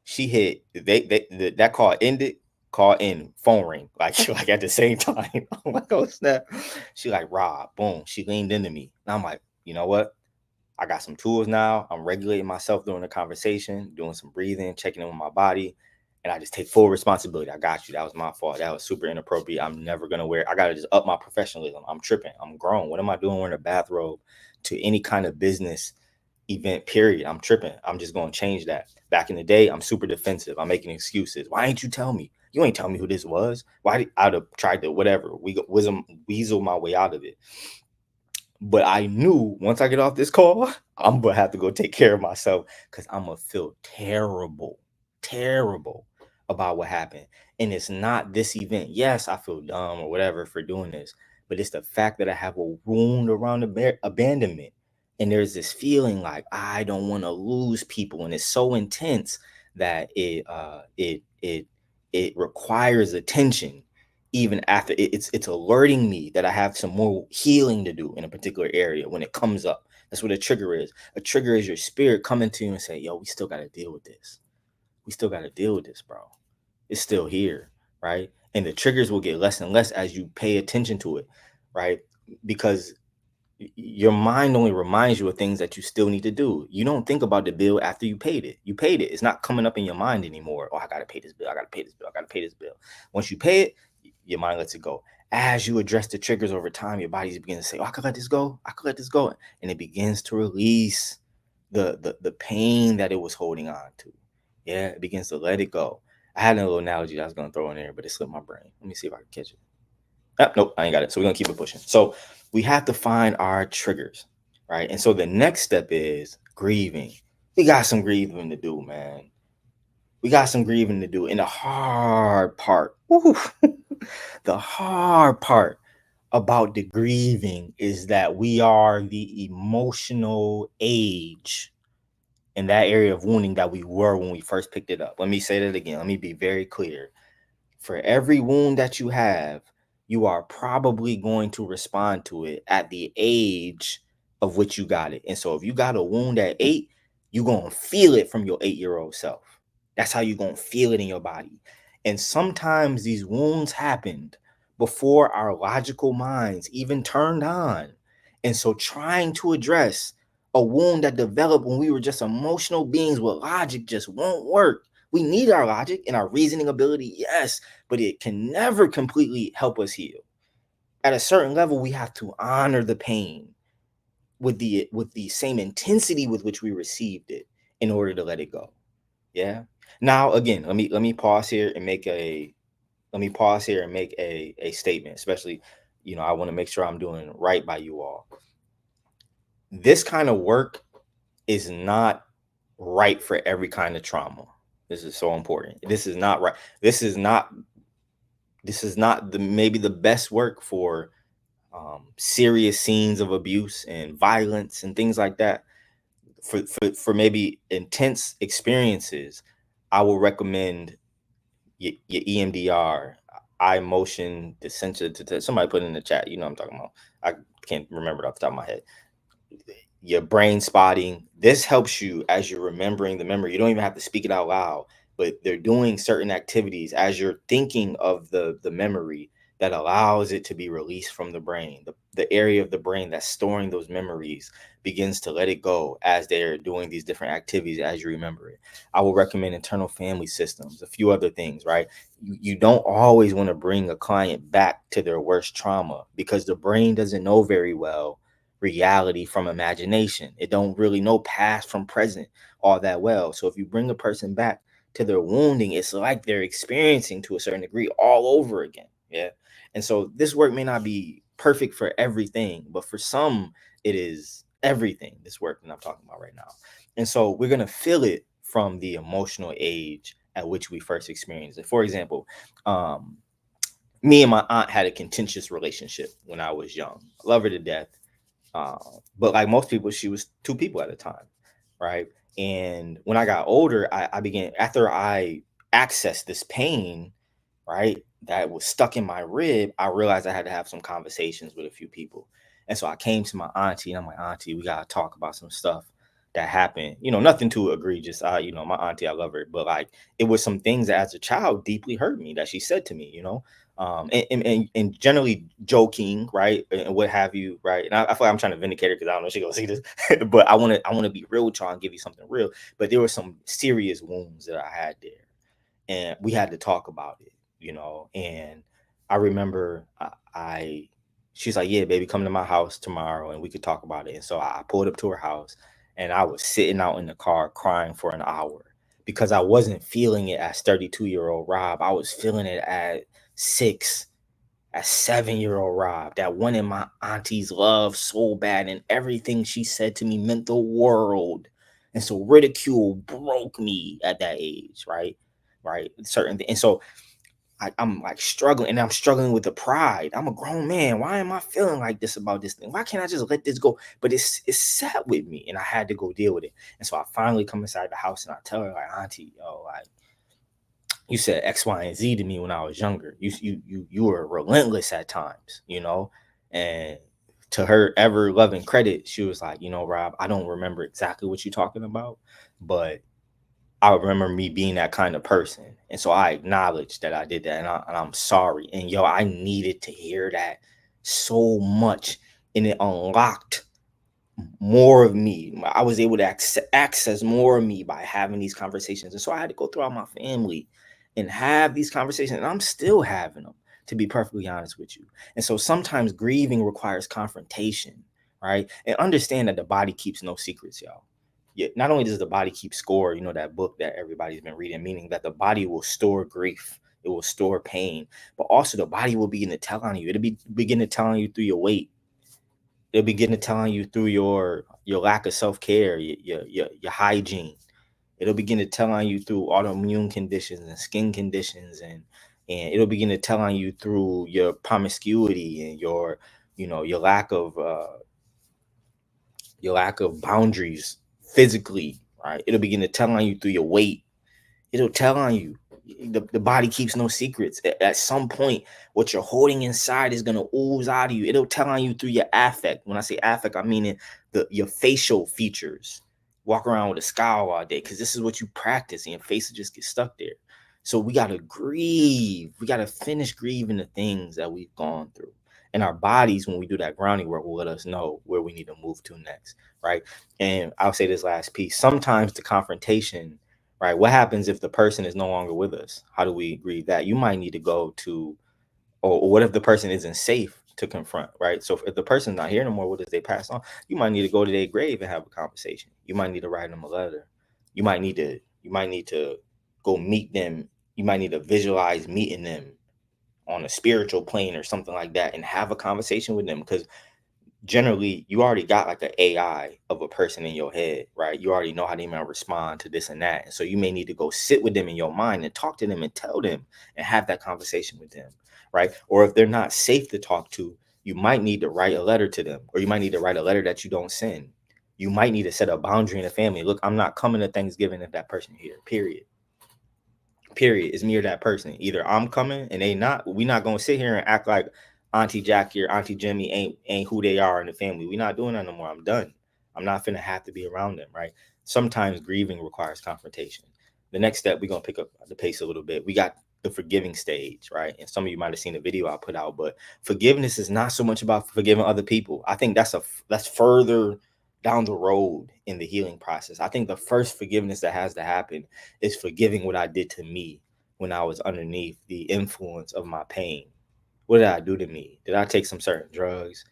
she hit that call ended. Call in, phone ring, like at the same time. I'm like, oh snap. She like, "Rob," boom. She leaned into me. And I'm like, you know what? I got some tools now. I'm regulating myself during the conversation, doing some breathing, checking in with my body. And I just take full responsibility. I got you. That was my fault. That was super inappropriate. I'm never gonna wear it. I gotta just up my professionalism. I'm tripping. I'm grown. What am I doing wearing a bathrobe to any kind of business event, period? I'm tripping. I'm just gonna change that. Back in the day, I'm super defensive. I'm making excuses. Why ain't you tell me? You ain't tell me who this was. Why I'd have tried to whatever. Weasel my way out of it. But I knew once I get off this call, I'm gonna have to go take care of myself, because I'm gonna feel terrible about what happened. And it's not this event. Yes, I feel dumb or whatever for doing this, but it's the fact that I have a wound around abandonment. And there's this feeling like I don't want to lose people, and it's so intense that it requires attention. Even after it's alerting me that I have some more healing to do in a particular area when it comes up. That's what a trigger is. A trigger is your spirit coming to you and say, yo, we still got to deal with this. We still got to deal with this, bro. It's still here, right? And the triggers will get less and less as you pay attention to it, right? Because your mind only reminds you of things that you still need to do. You don't think about the bill after you paid it. You paid it. It's not coming up in your mind anymore. Oh, I got to pay this bill. I got to pay this bill. I got to pay this bill. Once you pay it, your mind lets it go. As you address the triggers over time, your body begins to say, oh, I could let this go. I could let this go. And it begins to release the pain that it was holding on to. Yeah, it begins to let it go. I had a little analogy that I was going to throw in there, but it slipped my brain. Let me see if I can catch it. Nope, I ain't got it. So we're going to keep it pushing. So we have to find our triggers, right? And so the next step is grieving. We got some grieving to do, man. We got some grieving to do. And the hard part, the hard part about the grieving is that we are the emotional age in that area of wounding that we were when we first picked it up. Let me say that again. Let me be very clear. For every wound that you have, you are probably going to respond to it at the age of which you got it. And so if you got a wound at 8, you're going to feel it from your 8-year-old self. That's how you're going to feel it in your body. And sometimes these wounds happened before our logical minds even turned on. And so trying to address a wound that developed when we were just emotional beings with logic just won't work. We need our logic and our reasoning ability, yes, but it can never completely help us heal. At a certain level, we have to honor the pain with the same intensity with which we received it in order to let it go. Yeah. Now, again, let me pause here and make a statement, especially, I want to make sure I'm doing right by you all. This kind of work is not right for every kind of trauma. This is so important. This is not right. This is not maybe the best work for serious scenes of abuse and violence and things like that. For maybe intense experiences, I will recommend your EMDR, eye motion desensitization. Somebody put it in the chat. You know what I'm talking about. I can't remember it off the top of my head. Your brain spotting. This helps you as you're remembering the memory. You don't even have to speak it out loud, but they're doing certain activities as you're thinking of the memory that allows it to be released from the brain. The area of the brain that's storing those memories begins to let it go as they're doing these different activities as you remember it. I will recommend internal family systems, a few other things, right? You don't always want to bring a client back to their worst trauma because the brain doesn't know very well reality from imagination. It don't really know past from present all that well. So if you bring a person back to their wounding, it's like they're experiencing to a certain degree all over again. Yeah. And so this work may not be perfect for everything, but for some, it is everything, this work that I'm talking about right now. And so we're going to feel it from the emotional age at which we first experienced it. For example, me and my aunt had a contentious relationship when I was young. I love her to death. But like most people, she was two people at a time, right? And when I got older, I began, after I accessed this pain, right, that was stuck in my rib, I realized I had to have some conversations with a few people. And so I came to my auntie and I'm like, Auntie, we got to talk about some stuff that happened. Nothing too egregious. My auntie, I love her, but like it was some things that as a child deeply hurt me that she said to me, and generally joking, right, and what have you, right. And I feel like I'm trying to vindicate her because I don't know if she gonna see this, but I want to be real with y'all and give you something real. But there were some serious wounds that I had there, and we had to talk about it, And I remember she's like, yeah, baby, come to my house tomorrow and we could talk about it. And so I pulled up to her house, and I was sitting out in the car crying for an hour because I wasn't feeling it as 32-year-old Rob. I was feeling it at 7-year-old Rob, that one in my auntie's love so bad, and everything she said to me meant the world. And so ridicule broke me at that age, right? Certain things. And so I'm like struggling, and I'm struggling with the pride. I'm a grown man. Why am I feeling like this about this thing? Why can't I just let this go? But it's sat with me, and I had to go deal with it. And so I finally come inside the house and I tell her, like, Auntie, like, you said X, Y, and Z to me when I was younger. You were relentless at times, And to her ever loving credit, she was like, Rob, I don't remember exactly what you're talking about, but I remember me being that kind of person. And so I acknowledged that I did that, and I'm sorry. And I needed to hear that so much, and it unlocked more of me. I was able to access more of me by having these conversations. And so I had to go throughout my family and have these conversations, and I'm still having them, to be perfectly honest with you. And so sometimes grieving requires confrontation, right? And understand that the body keeps no secrets, y'all. Yeah, not only does the body keep score, that book that everybody's been reading, meaning that the body will store grief, it will store pain, but also the body will begin to tell on you. It'll begin to tell on you through your weight. It'll begin to tell on you through your lack of self-care, your hygiene. It'll begin to tell on you through autoimmune conditions and skin conditions, and it'll begin to tell on you through your promiscuity and your lack of boundaries physically, right? It'll begin to tell on you through your weight. It'll tell on you. The body keeps no secrets. At some point, what you're holding inside is going to ooze out of you. It'll tell on you through your affect. When I say affect, I mean your facial features. Walk around with a scowl all day because this is what you practice, and your face will just get stuck there. So we got to grieve. We got to finish grieving the things that we've gone through. And our bodies, when we do that grounding work, will let us know where we need to move to next, right? And I'll say this last piece. Sometimes the confrontation, right? What happens if the person is no longer with us? How do we grieve that? You might need to go to, or what if the person isn't safe to confront, right? So if the person's not here no more, what if they pass on? You might need to go to their grave and have a conversation. You might need to write them a letter. You might need to go meet them. You might need to visualize meeting them on a spiritual plane or something like that, and have a conversation with them. Because generally you already got like an AI of a person in your head, right? You already know how they might respond to this and that. And so you may need to go sit with them in your mind and talk to them and tell them and have that conversation with them, right? Or if they're not safe to talk to, you might need to write a letter to them, or you might need to write a letter that you don't send. You might need to set a boundary in the family. Look, I'm not coming to Thanksgiving if that person here, period. It's me or that person. Either I'm coming and they not. We not gonna sit here and act like Auntie Jackie or Auntie Jimmy ain't who they are in the family. We not doing that no more. I'm done. I'm not finna have to be around them, right? Sometimes grieving requires confrontation. The next step, we're gonna pick up the pace a little bit. We got the forgiving stage, right? And some of you might have seen the video I put out, but forgiveness is not so much about forgiving other people. I think that's further down the road in the healing process. I think the first forgiveness that has to happen is forgiving what I did to me when I was underneath the influence of my pain. What did I do to me? Did I take some certain drugs?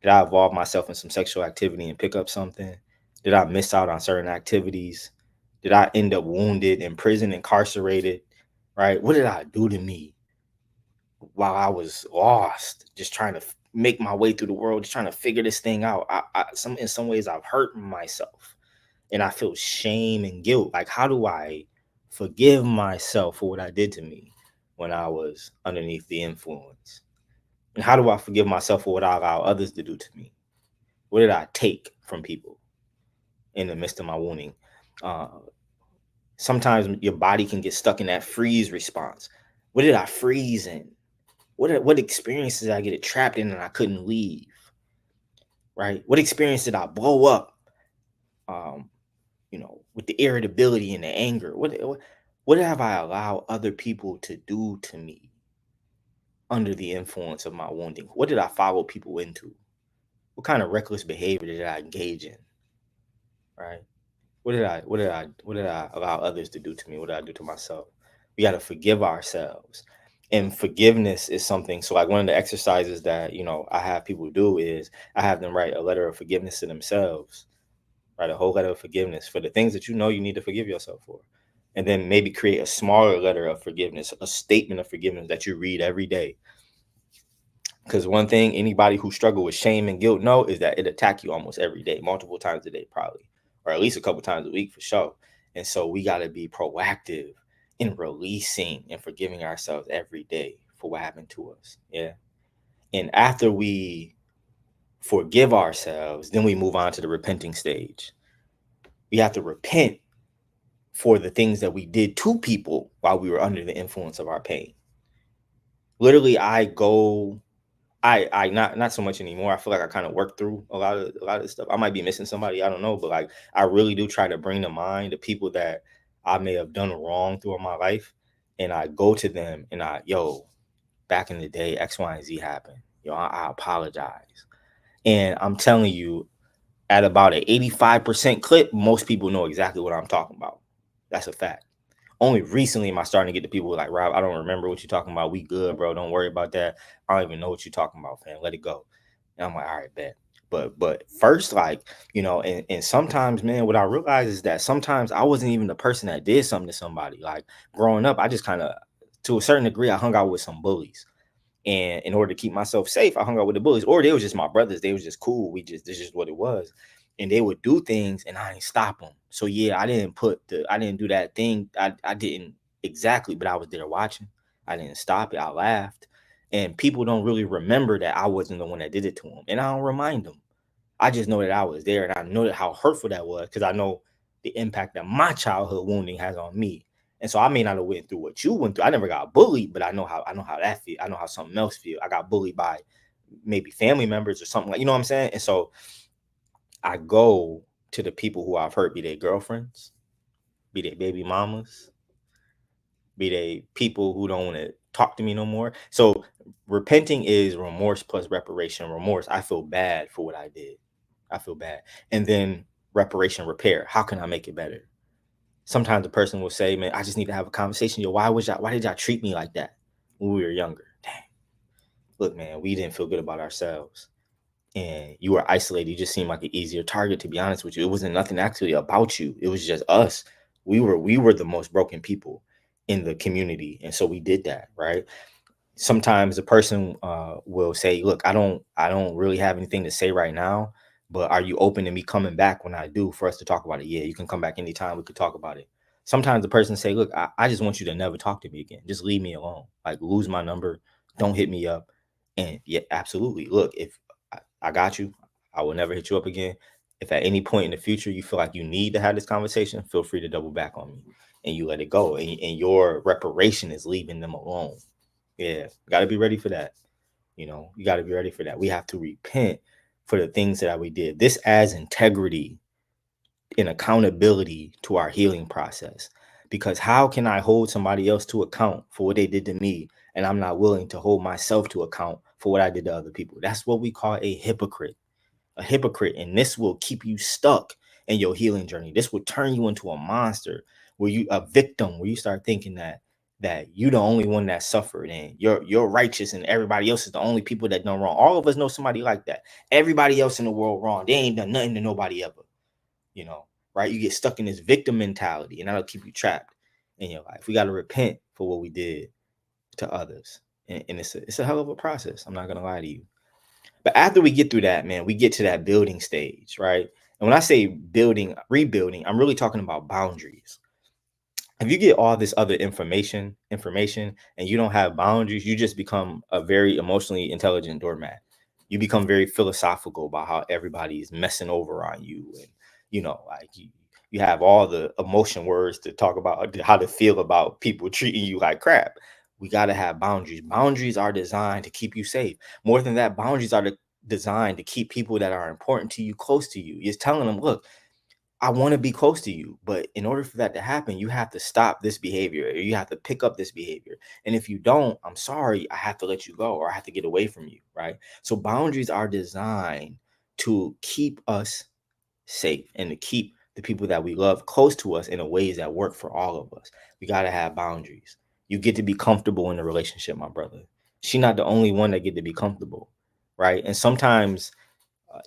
Did I involve myself in some sexual activity and pick up something? Did I miss out on certain activities? Did I end up wounded, in prison, incarcerated? Right? What did I do to me while I was lost, just trying to make my way through the world, just trying to figure this thing out? In some ways, I've hurt myself, and I feel shame and guilt. Like, how do I forgive myself for what I did to me when I was underneath the influence? And how do I forgive myself for what I allow others to do to me? What did I take from people in the midst of my wounding? Sometimes your body can get stuck in that freeze response. What did I freeze in? What experiences did I get trapped in and I couldn't leave? Right? What experience did I blow up? With the irritability and the anger. What have I allowed other people to do to me under the influence of my wounding? What did I follow people into? What kind of reckless behavior did I engage in? Right? What did I allow others to do to me? What did I do to myself? We got to forgive ourselves. And forgiveness is something. So like one of the exercises that, I have people do is I have them write a letter of forgiveness to themselves. Write a whole letter of forgiveness for the things that you need to forgive yourself for. And then maybe create a smaller letter of forgiveness, a statement of forgiveness that you read every day. Because one thing anybody who struggle with shame and guilt know is that it attack you almost every day, multiple times a day, probably, or at least a couple times a week for sure. And so we got to be proactive in releasing and forgiving ourselves every day for what happened to us. Yeah. And after we forgive ourselves, then we move on to the repenting stage. We have to repent for the things that we did to people while we were under the influence of our pain. Literally, I not so much anymore. I feel like I kind of worked through a lot of this stuff. I might be missing somebody, I don't know, but like I really do try to bring to mind the people that I may have done wrong throughout my life, and I go to them and back in the day, X, Y, and Z happened. I apologize. And I'm telling you, at about an 85% clip, most people know exactly what I'm talking about. That's a fact. Only recently am I starting to get the people like, Rob, I don't remember what you're talking about. We good, bro. Don't worry about that. I don't even know what you're talking about, fam. Let it go. And I'm like, all right, bet. But first, and sometimes, man, what I realize is that sometimes I wasn't even the person that did something to somebody. Like growing up, I just kind of, to a certain degree, I hung out with some bullies. And in order to keep myself safe, I hung out with the bullies. Or they was just my brothers. They was just cool. This is just what it was. And they would do things and I didn't stop them. So yeah, I didn't do that thing. I didn't exactly, but I was there watching. I didn't stop it. I laughed. And people don't really remember that I wasn't the one that did it to them. And I don't remind them. I just know that I was there, and I know that how hurtful that was, because I know the impact that my childhood wounding has on me. And so I may not have went through what you went through. I never got bullied, but I know how that feel. I know how something else feel. I got bullied by maybe family members or something, like, you know what I'm saying? And so I go to the people who I've hurt, be they girlfriends, be they baby mamas, be they people who don't want to talk to me no more. So repenting is remorse plus reparation. Remorse, I feel bad for what I did. I feel bad. And then reparation, repair. How can I make it better? Sometimes the person will say, man, I just need to have a conversation. Why did y'all treat me like that when we were younger? Dang. Look, man, we didn't feel good about ourselves. And you were isolated. You just seemed like an easier target, to be honest with you. It wasn't nothing actually about you. It was just us. We were the most broken people in the community. And so we did that, right? sometimes a person will say, look, I don't really have anything to say right now, but are you open to me coming back when I do for us to talk about it? Yeah, you can come back anytime. We could talk about it. Sometimes the person say, look, I just want you to never talk to me again. Just leave me alone. Like, lose my number. Don't hit me up. And yeah, absolutely. Look, if I got you, I will never hit you up again. If at any point in the future you feel like you need to have this conversation, feel free to double back on me and you let it go. And your reparation is leaving them alone. Yeah, got to be ready for that. You know, you got to be ready for that. We have to repent for the things that we did. This adds integrity and accountability to our healing process. Because how can I hold somebody else to account for what they did to me, and I'm not willing to hold myself to account for what I did to other people? That's what we call a hypocrite. A hypocrite. And this will keep you stuck in your healing journey. This will turn you into a monster, where you a victim, where you start thinking that you're the only one that suffered and you're righteous and everybody else is the only people that done wrong. All of us know somebody like that. Everybody else in the world wrong. They ain't done nothing to nobody ever. You know, right? You get stuck in this victim mentality, and that'll keep you trapped in your life. We got to repent for what we did to others. And it's a hell of a process. I'm not going to lie to you. But after we get through that, man, we get to that building stage, right? And when I say building, rebuilding, I'm really talking about boundaries. If you get all this other information, and you don't have boundaries, you just become a very emotionally intelligent doormat. You become very philosophical about how everybody is messing over on you. And, you know, like you have all the emotion words to talk about how to feel about people treating you like crap. We got to have boundaries. Boundaries are designed to keep you safe. More than that, boundaries are designed to keep people that are important to you close to you. You're telling them, look, I want to be close to you, but in order for that to happen, you have to stop this behavior, or you have to pick up this behavior. And if you don't, I'm sorry, I have to let you go, or I have to get away from you, right? So boundaries are designed to keep us safe and to keep the people that we love close to us in a ways that work for all of us. We got to have boundaries. You get to be comfortable in the relationship, my brother. She's not the only one that get to be comfortable, right? And sometimes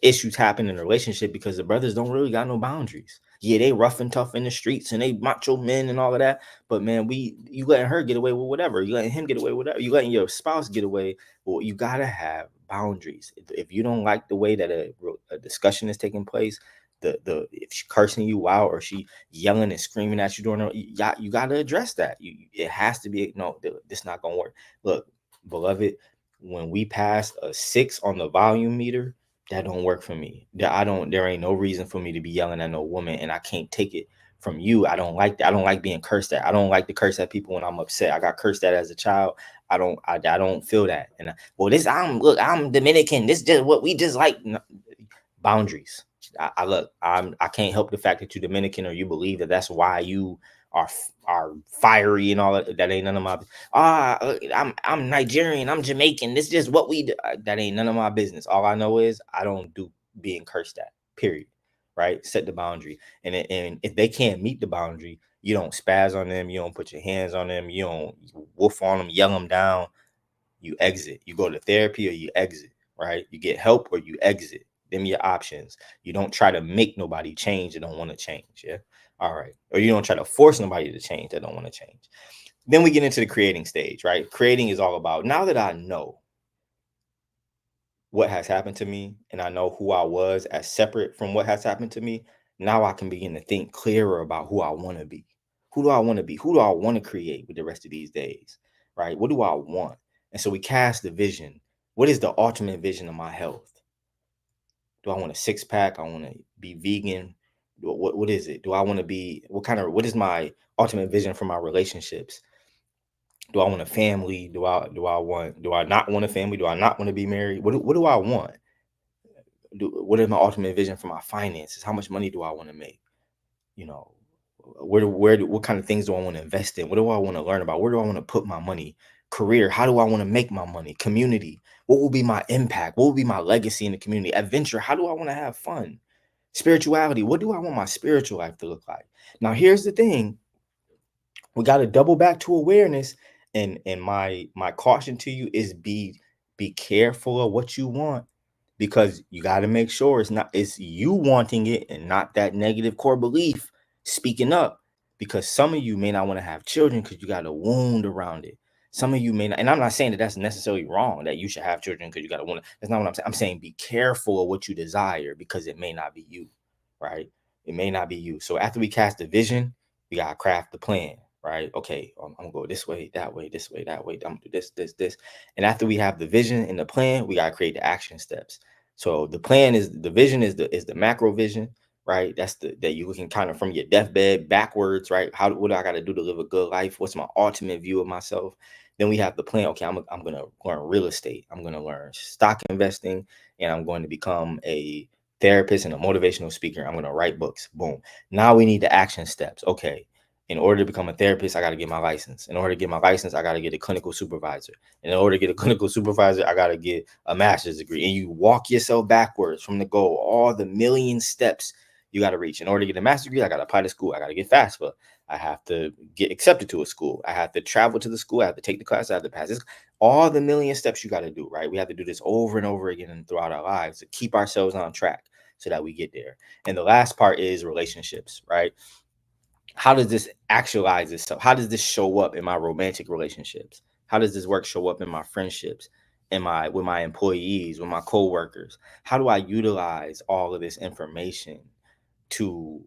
issues happen in a relationship because the brothers don't really got no boundaries. Yeah, they rough and tough in the streets and they macho men and all of that. But man, you letting her get away with whatever. You letting him get away with whatever. You letting your spouse get away. Well, you gotta have boundaries. If you don't like the way that a discussion is taking place, if she's cursing you out or she yelling and screaming at you during her, you gotta address that. It has to be no, this not gonna work. Look, beloved, when we pass a 6 on the volume meter, that don't work for me. There ain't no reason for me to be yelling at no woman, and I can't take it from you. I don't like that. I don't like being cursed at. I don't like to curse at people when I'm upset. I got cursed at as a child. I don't feel that. And I'm Dominican. This just what we just like. No, boundaries. I can't help the fact that you're Dominican or you believe that that's why you are fiery and all that. That ain't none of my I'm Nigerian, I'm Jamaican. This is just what we do. That ain't none of my business. All I know is I don't do being cursed at. Period. Right? Set the boundary. And if they can't meet the boundary, you don't spaz on them, you don't put your hands on them, you don't woof on them, yell them down. You exit. You go to therapy or you exit, right? You get help or you exit. Them your options. You don't try to make nobody change that don't want to change. Yeah. All right. Or you don't try to force nobody to change that don't want to change. Then we get into the creating stage, right? Creating is all about, now that I know what has happened to me and I know who I was as separate from what has happened to me, now I can begin to think clearer about who I want to be. Who do I want to be? Who do I want to create with the rest of these days, right? What do I want? And so we cast the vision. What is the ultimate vision of my health? Do I want a 6-pack? I want to be vegan. What is it? Do I want to be, what is my ultimate vision for my relationships? Do I want a family? Do I not want a family? Do I not want to be married? What do I want? What is my ultimate vision for my finances? How much money do I want to make? You know, what kind of things do I want to invest in? What do I want to learn about? Where do I want to put my money? Career, how do I want to make my money? Community, what will be my impact? What will be my legacy in the community? Adventure, how do I want to have fun? Spirituality, what do I want my spiritual life to look like? Now, here's the thing. We got to double back to awareness. And my caution to you is be careful of what you want, because you got to make sure it's you wanting it and not that negative core belief speaking up. Because some of you may not want to have children because you got a wound around it. Some of you may not, and I'm not saying that that's necessarily wrong, that you should have children because you got to want. That's not what I'm saying. I'm saying be careful of what you desire, because it may not be you, right? It may not be you. So after we cast the vision, we gotta craft the plan, right? Okay, I'm gonna go this way, that way, this way, that way. I'm gonna do this. And after we have the vision and the plan, we gotta create the action steps. So the plan is the vision is the macro vision, right? That's that you looking kind of from your deathbed backwards, right? What do I got to do to live a good life? What's my ultimate view of myself? Then we have the plan. Okay, I'm going to learn real estate. I'm going to learn stock investing, and I'm going to become a therapist and a motivational speaker. I'm going to write books. Boom. Now we need the action steps. Okay. In order to become a therapist, I got to get my license. In order to get my license, I got to get a clinical supervisor. And in order to get a clinical supervisor, I got to get a master's degree. And you walk yourself backwards from the goal, all the million steps you got to reach. In order to get a master's degree, I got to apply to school. I got to get FAFSA. I have to get accepted to a school. I have to travel to the school. I have to take the class. I have to pass this. All the million steps you got to do, right? We have to do this over and over again and throughout our lives to keep ourselves on track so that we get there. And the last part is relationships, right? How does this actualize itself? How does this show up in my romantic relationships? How does this work show up in my friendships, with my employees, with my coworkers? How do I utilize all of this information to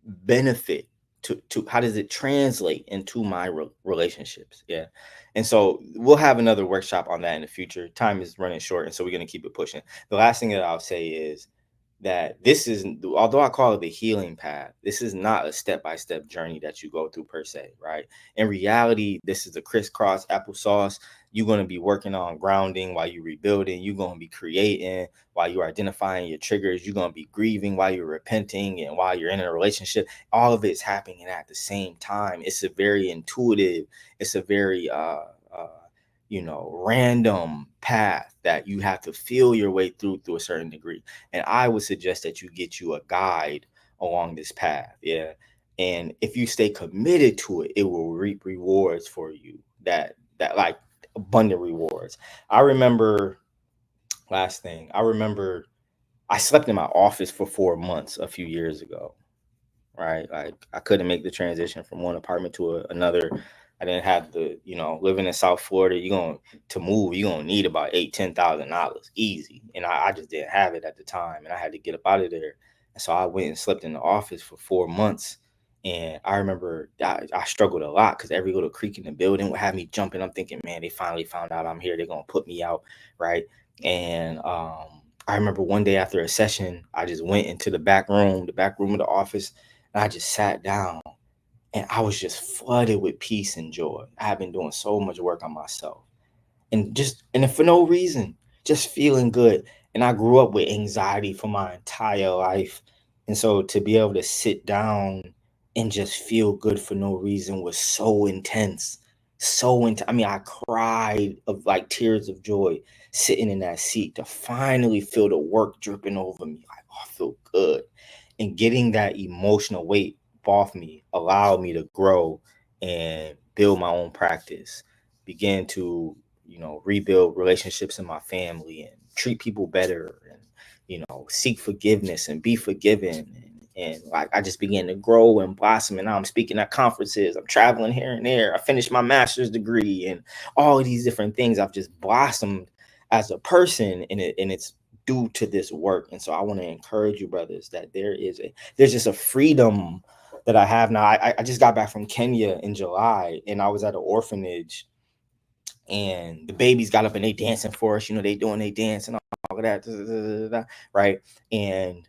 benefit, to how does it translate into my relationships? Yeah. And so we'll have another workshop on that in the future. Time is running short, and so we're going to keep it pushing. The last thing that I'll say is that this is, although I call it the healing path, this is not a step-by-step journey that you go through per se, right? In reality, this is a crisscross applesauce. You're going to be working on grounding while you're rebuilding. You're going to be creating while you're identifying your triggers. You're going to be grieving while you're repenting, and while you're in a relationship. All of it's happening at the same time. It's a very intuitive, it's a very random path that you have to feel your way through a certain degree. And I would suggest that you get you a guide along this path. Yeah. And if you stay committed to it, it will reap rewards for you, that like abundant rewards. I remember I slept in my office for 4 months a few years ago, right? Like I couldn't make the transition from one apartment to another. I didn't have the, living in South Florida, you're gonna need about $8,000-$10,000 easy. And I just didn't have it at the time, and I had to get up out of there. And so I went and slept in the office for 4 months. And I remember I struggled a lot because every little creak in the building would have me jumping. I'm thinking, man, they finally found out I'm here. They're gonna put me out, right? And I remember one day after a session, I just went into the back room of the office, and I just sat down, and I was just flooded with peace and joy. I have been doing so much work on myself, and for no reason, just feeling good. And I grew up with anxiety for my entire life. And so to be able to sit down and just feel good for no reason was so intense. So intense. I mean, I cried of like tears of joy sitting in that seat to finally feel the work dripping over me. Like, oh, I feel good. And getting that emotional weight off me allowed me to grow and build my own practice, begin to rebuild relationships in my family, and treat people better, and seek forgiveness and be forgiven. And like I just began to grow and blossom, and now I'm speaking at conferences, I'm traveling here and there, I finished my master's degree, and all of these different things. I've just blossomed as a person, and it's due to this work. And so I want to encourage you, brothers, that there's just a freedom that I have now. I just got back from Kenya in July, and I was at an orphanage, and the babies got up and they dancing for us. They doing they dance and all of that, right? And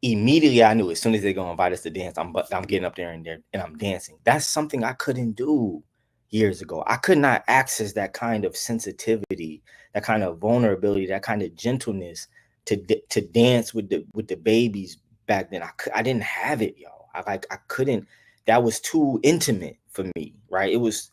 immediately I knew, as soon as they're gonna invite us to dance, I'm getting up there and I'm dancing. That's something I couldn't do years ago. I could not access that kind of sensitivity, that kind of vulnerability, that kind of gentleness to dance with the babies back then. I didn't have it, yo. I couldn't. That was too intimate for me, right? It was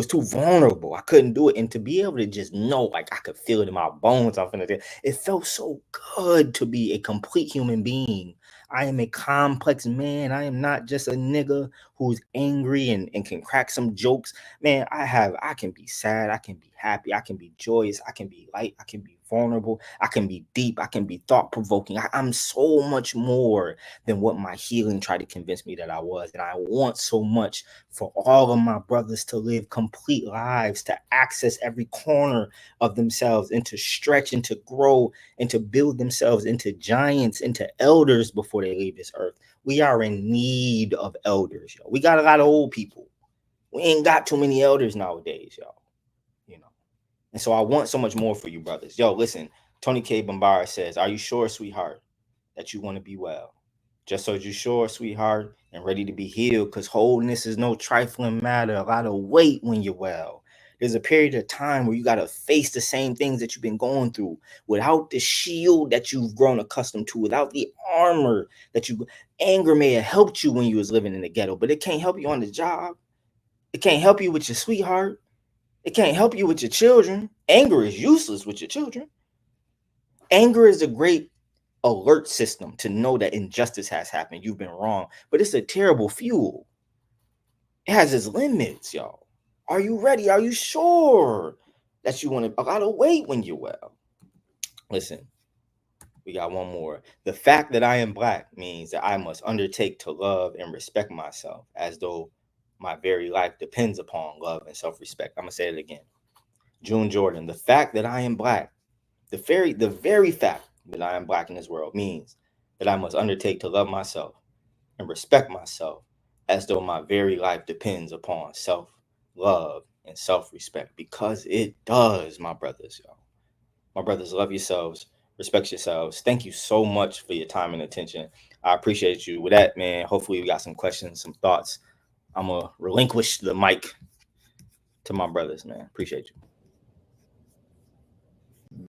too vulnerable. I couldn't do it. And to be able to just know, like I could feel it in my bones, it felt so good to be a complete human being. I am a complex man. I am not just a nigga who's angry and can crack some jokes. Man, I can be sad. I can be happy. I can be joyous. I can be light. I can be vulnerable. I can be deep. I can be thought-provoking. I'm so much more than what my healing tried to convince me that I was. And I want so much for all of my brothers to live complete lives, to access every corner of themselves, and to stretch and to grow and to build themselves into giants, into elders before they leave this earth. We are in need of elders, yo. We got a lot of old people. We ain't got too many elders nowadays, y'all. You know. And so I want so much more for you, brothers. Yo, listen, Tony K. Bombara says, are you sure, sweetheart, that you want to be well? Just so you're sure, sweetheart, and ready to be healed, because wholeness is no trifling matter. A lot of weight when you're well. There's a period of time where you got to face the same things that you've been going through without the shield that you've grown accustomed to, without the armor that you... Anger may have helped you when you was living in the ghetto, but it can't help you on the job. It can't help you with your sweetheart. It can't help you with your children. Anger is useless with your children. Anger is a great alert system to know that injustice has happened. You've been wrong, but it's a terrible fuel. It has its limits, y'all. Are you ready? Are you sure that you want a lot of weight when you're well? Listen, we got one more. The fact that I am Black means that I must undertake to love and respect myself as though my very life depends upon love and self-respect. I'm gonna say it again. June Jordan, the fact that I am Black, the very fact that I am Black in this world means that I must undertake to love myself and respect myself as though my very life depends upon self-love and self-respect, because it does, my brothers, y'all. My brothers, love yourselves, respect yourselves. Thank you so much for your time and attention. I appreciate you. With that, man, hopefully we got some questions, some thoughts. I'm going to relinquish the mic to my brothers, man. Appreciate you.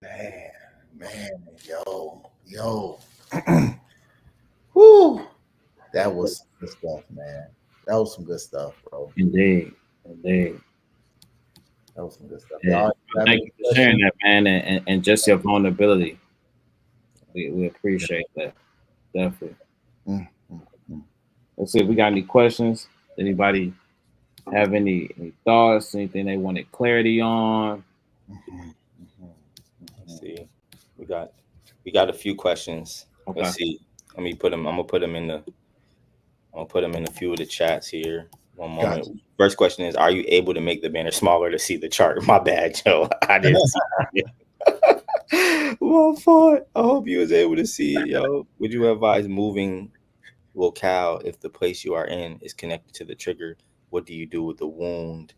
Man, yo. Whoo. That was good stuff, man. That was some good stuff, bro. Indeed. That was some good stuff. Yeah. Thank you for sharing that, man, and just your vulnerability. We appreciate that. Definitely. Let's see if we got any questions. Anybody have any thoughts, anything they wanted clarity on? Let's see. We got a few questions. Okay. Let's see. Let me put them. I'm gonna put them in a few of the chats here. One moment. Gotcha. First question is, are you able to make the banner smaller to see the chart? My bad, Joe. I didn't see it. My fault. I hope you was able to see it, yo. Would you advise moving locale if the place you are in is connected to the trigger? What do you do with the wound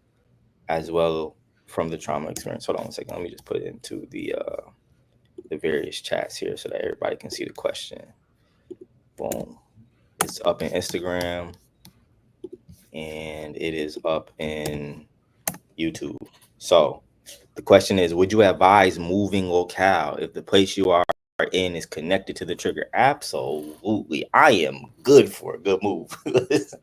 as well from the trauma experience? Hold on one second. Let me just put it into the various chats here so that everybody can see the question. Boom. It's up in Instagram and it is up in YouTube. So the question is, would you advise moving locale if the place you are in is connected to the trigger? Absolutely. I am good for a good move. Listen,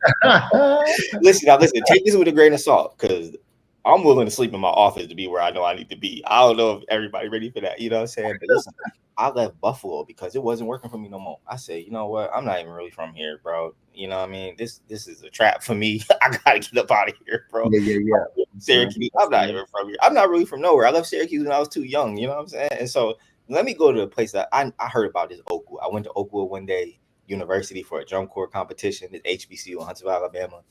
take this with a grain of salt, because I'm willing to sleep in my office to be where I know I need to be. I don't know if everybody ready for that, you know what I'm saying? But listen, I left Buffalo because it wasn't working for me no more. I said, you know what? I'm not even really from here, bro. You know what I mean? This is a trap for me. I gotta get up out of here, bro. Yeah. Syracuse. I'm not even from here. I'm not really from nowhere. I left Syracuse when I was too young, you know what I'm saying? And so let me go to a place that I heard about, this Oakwood. I went to Oakwood one day, university, for a drum corps competition at HBCU in Huntsville, Alabama.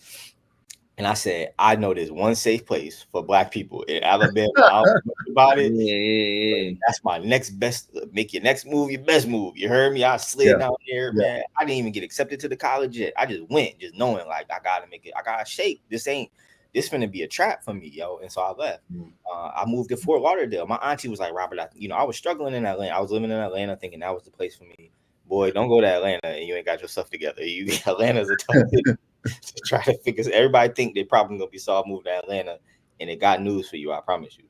And I said, I know there's one safe place for Black people in Alabama. I don't know about it. Yeah. That's my next best. Make your next move your best move. You heard me? I slid down there, man. I didn't even get accepted to the college yet. I just went, just knowing like I gotta make it. I gotta shape. This finna be a trap for me, yo. And so I left. I moved to Fort Lauderdale. My auntie was like, Robert, I was struggling in Atlanta. I was living in Atlanta thinking that was the place for me. Boy, don't go to Atlanta and you ain't got your stuff together. Atlanta's a tough thing to try to figure. Everybody think they probably gonna be solved moving to Atlanta, and it got news for you. I promise you.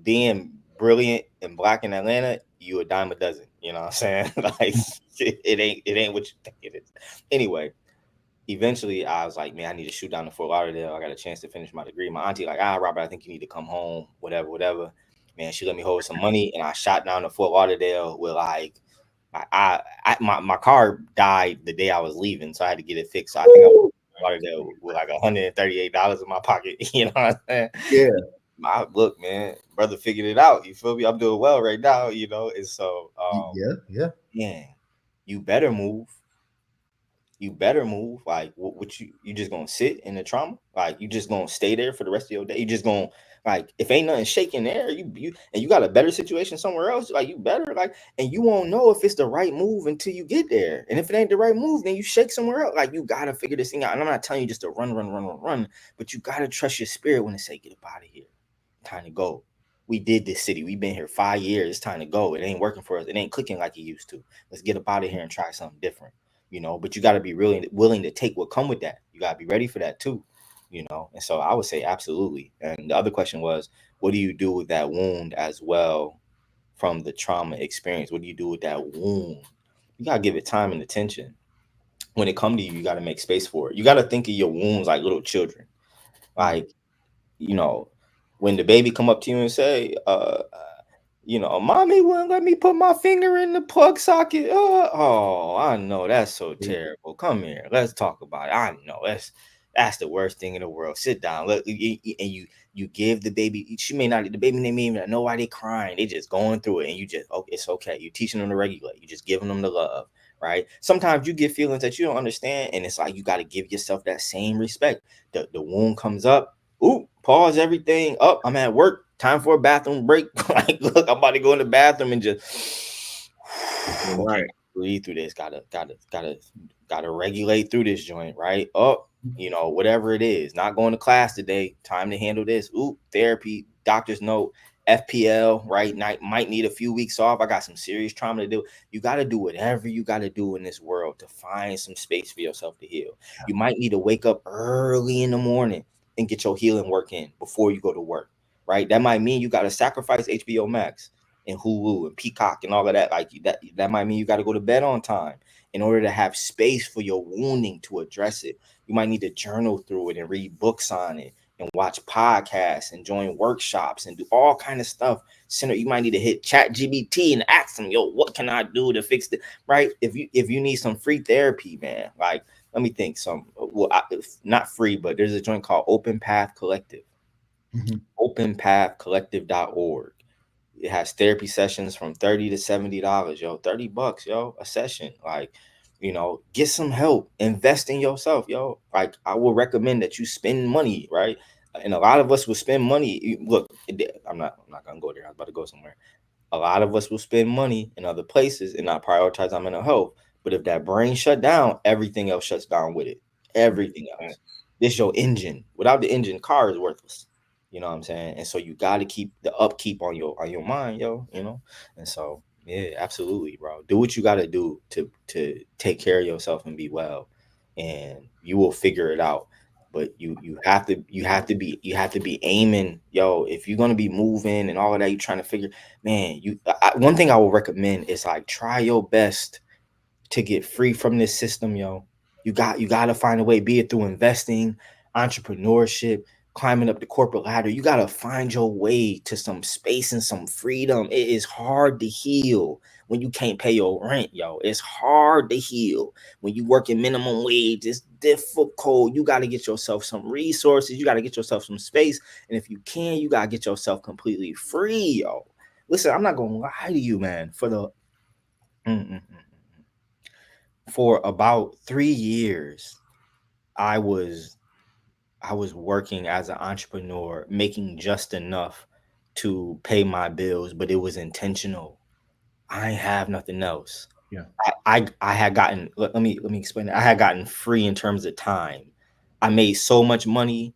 Being brilliant and Black in Atlanta, you a dime a dozen. You know what I'm saying? Like it ain't what you think it is. Anyway, eventually I was like, man, I need to shoot down to Fort Lauderdale. I got a chance to finish my degree. My auntie like, Robert, I think you need to come home. Whatever. Man, she let me hold some money, and I shot down to Fort Lauderdale with like. My car died the day I was leaving, so I had to get it fixed. So I think I was with like $138 in my pocket. You know what I'm saying? Yeah. look, man, brother figured it out. You feel me? I'm doing well right now, you know. And so, yeah, you better move. You better move. Like, what you just gonna sit in the trauma? Like, you just gonna stay there for the rest of your day? You just gonna, like, if ain't nothing shaking there, you and you got a better situation somewhere else, like, you better, like, and you won't know if it's the right move until you get there. And if it ain't the right move, then you shake somewhere else. Like, you gotta figure this thing out. And I'm not telling you just to run, but you gotta trust your spirit when it say get up out of here. Time to go. We did this city. We've been here 5 years. It's time to go. It ain't working for us. It ain't clicking like it used to. Let's get up out of here and try something different. You know, but you got to be really willing to take what come with that. You got to be ready for that too. You know, and so I would say absolutely. And the other question was, what do you do with that wound as well from the trauma experience? What do you do with that wound? You got to give it time and attention. When it come to you, you got to make space for it. You got to think of your wounds like little children. Like, you know, when the baby come up to you and say, you know, mommy wouldn't let me put my finger in the plug socket. Oh, I know that's so terrible. Come here, let's talk about it. I know that's the worst thing in the world. Sit down, look, and you give the baby. She may not, the baby may even know why they crying. They just going through it, and you just, oh, it's okay. You teaching them to regulate. You just giving them the love, right? Sometimes you get feelings that you don't understand, and it's like you got to give yourself that same respect. The wound comes up. Ooh, pause everything up. I'm at work. Time for a bathroom break. Like, look, I'm about to go in the bathroom and just breathe through this. Gotta regulate through this joint, right? Oh, you know, whatever it is. Not going to class today. Time to handle this. Ooh, therapy, doctor's note, FPL, right? Might need a few weeks off. I got some serious trauma to do. You got to do whatever you got to do in this world to find some space for yourself to heal. You might need to wake up early in the morning and get your healing work in before you go to work, right? That might mean you got to sacrifice HBO Max and Hulu and Peacock and all of that. Like that might mean you got to go to bed on time in order to have space for your wounding to address it. You might need to journal through it and read books on it and watch podcasts and join workshops and do all kind of stuff. You might need to hit ChatGPT and ask them, yo, what can I do to fix it? Right? If you need some free therapy, man, like, let me think not free, but there's a joint called Open Path Collective. Openpathcollective.org. It has therapy sessions from $30 to $70, yo. $30, yo, a session. Like, you know, get some help. Invest in yourself, yo. Like, I will recommend that you spend money, right? And a lot of us will spend money. Look, I'm not gonna go there. I was about to go somewhere. A lot of us will spend money in other places and not prioritize our mental health. But if that brain shut down, everything else shuts down with it. Everything else. This your engine. Without the engine, car is worthless. You know what I'm saying? And so you got to keep the upkeep on your mind, yo. You know, and so yeah, absolutely, bro. Do what you got to do to take care of yourself and be well, and you will figure it out. But you have to be aiming, yo. If you're gonna be moving and all of that, you're trying to figure, man. One thing I will recommend is like try your best to get free from this system, yo. You got to find a way, be it through investing, entrepreneurship, climbing up the corporate ladder. You got to find your way to some space and some freedom. It is hard to heal when you can't pay your rent, yo. It's hard to heal when you work in minimum wage. It's difficult. You got to get yourself some resources. You got to get yourself some space. And if you can, you got to get yourself completely free, yo. Listen, I'm not going to lie to you, man. For about 3 years, I was working as an entrepreneur, making just enough to pay my bills, but it was intentional. I ain't have nothing else. Yeah. I had gotten, let me explain it. I had gotten free in terms of time. I made so much money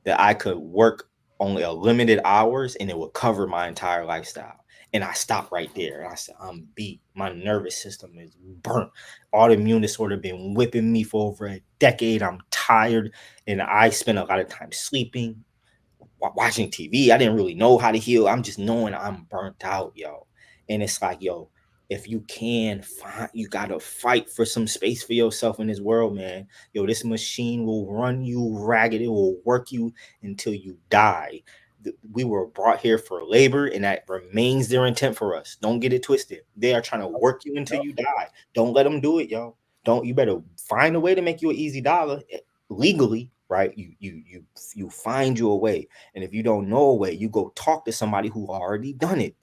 that I could work only a limited hours and it would cover my entire lifestyle. And I stopped right there. And I said, I'm beat. My nervous system is burnt. Autoimmune disorder been whipping me for over a decade. I'm tired. And I spent a lot of time sleeping, watching TV. I didn't really know how to heal. I'm just knowing I'm burnt out, yo. And it's like, yo, if you can find, you gotta fight for some space for yourself in this world, man. Yo, this machine will run you ragged. It will work you until you die. We were brought here for labor, and that remains their intent for us. Don't get it twisted. They are trying to work you until you die. Don't let them do it, yo. You better find a way to make you an easy dollar legally. right? You find you a way. And if you don't know a way, you go talk to somebody who already done it.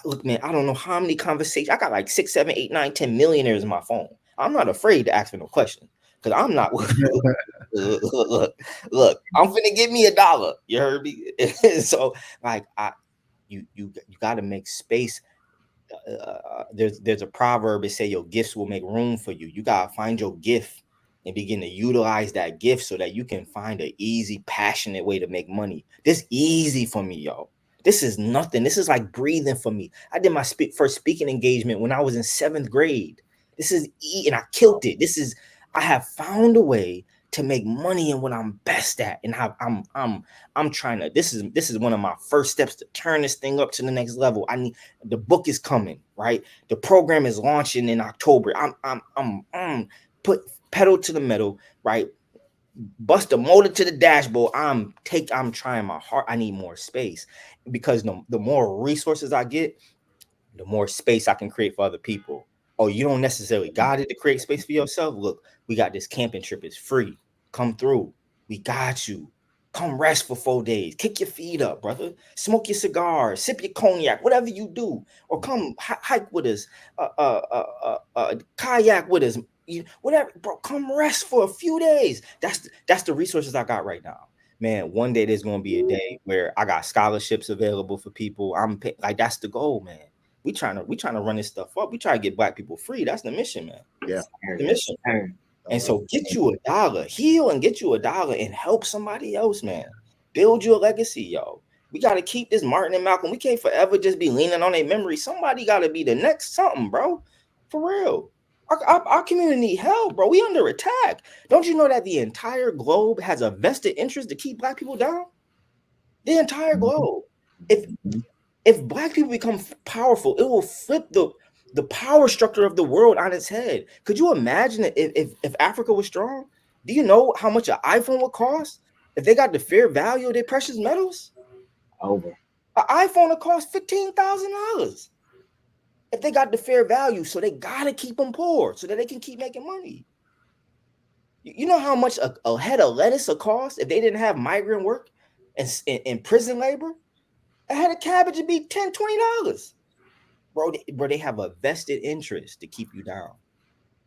Look, man, I don't know how many conversations. I got like 6, 7, 8, 9, 10 millionaires in my phone. I'm not afraid to ask for no questions because I'm not. look, I'm finna give me $1. You heard me? So like you got to make space. There's a proverb that say your gifts will make room for you. You gotta find your gift and begin to utilize that gift so that you can find an easy, passionate way to make money. This easy for me, y'all. This is nothing. This is like breathing for me. I did my first speaking engagement when I was in 7th grade. This is and I killed it. I have found a way to make money in what I'm best at, and I'm trying to. This is one of my first steps to turn this thing up to the next level. The book is coming, right? The program is launching in October. I'm put pedal to the metal, right? Bust the motor to the dashboard. I'm trying my heart. I need more space because the more resources I get, the more space I can create for other people. Oh, you don't necessarily got it to create space for yourself. Look, we got this camping trip. It's free. Come through. We got you. Come rest for 4 days. Kick your feet up, brother. Smoke your cigar. Sip your cognac. Whatever you do, or come hike with us. Kayak with us. Whatever, bro. Come rest for a few days. That's the resources I got right now. Man, one day there's gonna be a day where I got scholarships available for people. Like that's the goal, man. We trying to run this stuff up. We try to get Black people free. That's the mission, man. Yeah, the mission. And so get you $1, heal and get you $1 and help somebody else, man. Build your legacy, yo. We got to keep this Martin and Malcolm. We can't forever just be leaning on their memory. Somebody got to be the next something, bro. For real. Our community need help, bro. We under attack. Don't you know that the entire globe has a vested interest to keep Black people down? The entire globe. If Black people become powerful, it will flip the power structure of the world on its head. Could you imagine if Africa was strong? Do you know how much an iPhone would cost if they got the fair value of their precious metals? Over. An iPhone would cost $15,000 if they got the fair value. So they gotta keep them poor so that they can keep making money. You know how much a head of lettuce would cost if they didn't have migrant work and prison labor? A head of cabbage would be $10, $20. Bro, they have a vested interest to keep you down.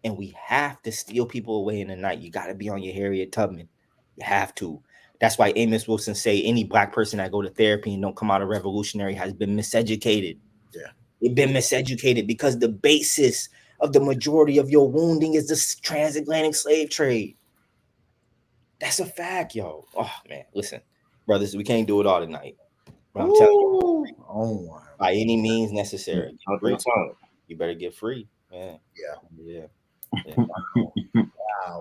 And we have to steal people away in the night. You got to be on your Harriet Tubman. You have to. That's why Amos Wilson say any Black person that go to therapy and don't come out a revolutionary has been miseducated. Yeah. They've been miseducated because the basis of the majority of your wounding is the transatlantic slave trade. That's a fact, yo. Oh, man. Listen, brothers, we can't do it all tonight. But I'm telling you, by any means necessary, you better get free, man. Yeah.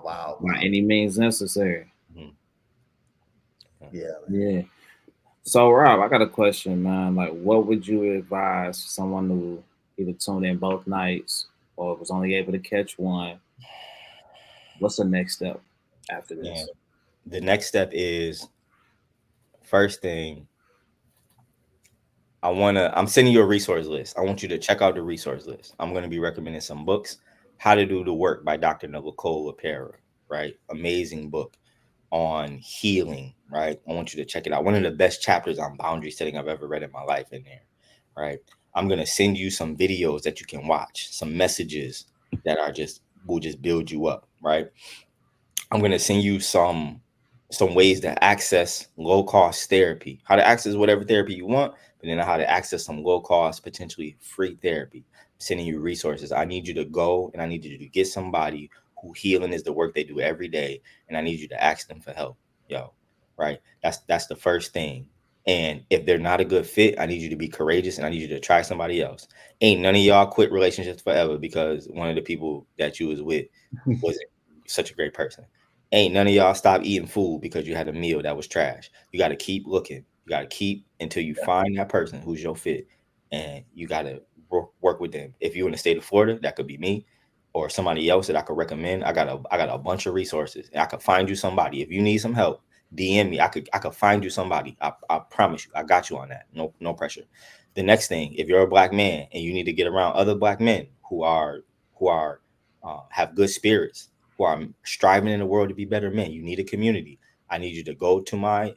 Wow. By any means necessary. Mm-hmm. Yeah. Yeah. So, Rob, I got a question, man. Like, what would you advise someone who either tuned in both nights or was only able to catch one? What's the next step after this? Yeah. The next step is, first thing, I'm sending you a resource list. I want you to check out the resource list. I'm going to be recommending some books. How to Do the Work by Dr. Nicole LePera, right? Amazing book on healing, right? I want you to check it out. One of the best chapters on boundary setting I've ever read in my life in there, right? I'm going to send you some videos that you can watch, some messages that will just build you up, right? I'm going to send you some ways to access low-cost therapy, how to access whatever therapy you want, but then how to access some low-cost, potentially free therapy. I'm sending you resources. I need you to go and I need you to get somebody who healing is the work they do every day, and I need you to ask them for help, yo, right? That's the first thing. And if they're not a good fit, I need you to be courageous and I need you to try somebody else. Ain't none of y'all quit relationships forever because one of the people that you was with wasn't such a great person. Ain't none of y'all stop eating food because you had a meal that was trash. You got to keep looking. You got to keep until you find that person who's your fit, and you got to work with them. If you're in the state of Florida, that could be me or somebody else that I could recommend. I got a bunch of resources, and I could find you somebody. If you need some help, DM me. I could find you somebody. I promise you, I got you on that. No pressure. The next thing, if you're a Black man and you need to get around other Black men who have good spirits, who are striving in the world to be better men, you need a community. I need you to go to my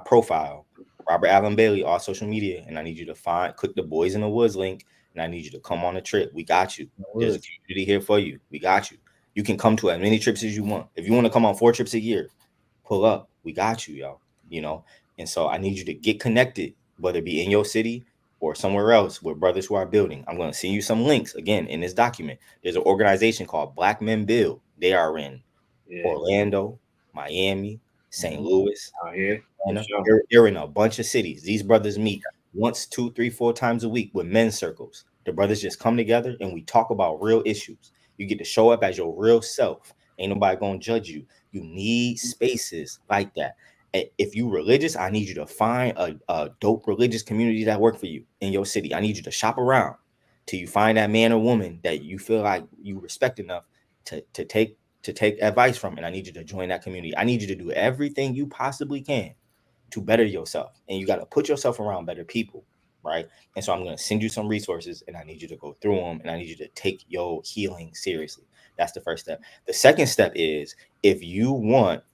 profile, Robert Allen Bailey, all social media, and I need you to click the Boys in the Woods link, and I need you to come on a trip. We got you. There's a community here for you. We got you. You can come to as many trips as you want. If you want to come on 4 trips a year, pull up. We got you, yo. You know, and so I need you to get connected, whether it be in your city or somewhere else with brothers who are building. I'm going to send you some links again in this document. There's an organization called Black Men Build. They are in Orlando, Miami, St. Louis. They're in a bunch of cities. These brothers meet once, 2, 3, 4 times a week with men's circles. The brothers just come together and we talk about real issues. You get to show up as your real self. Ain't nobody gonna judge you. You need spaces like that. If you religious, I need you to find a dope religious community that work for you in your city. I need you to shop around till you find that man or woman that you feel like you respect enough to take advice from, and I need you to join that community. I need you to do everything you possibly can to better yourself, and you got to put yourself around better people, right? And so I'm going to send you some resources, and I need you to go through them, and I need you to take your healing seriously. That's the first step. The second step is, if you want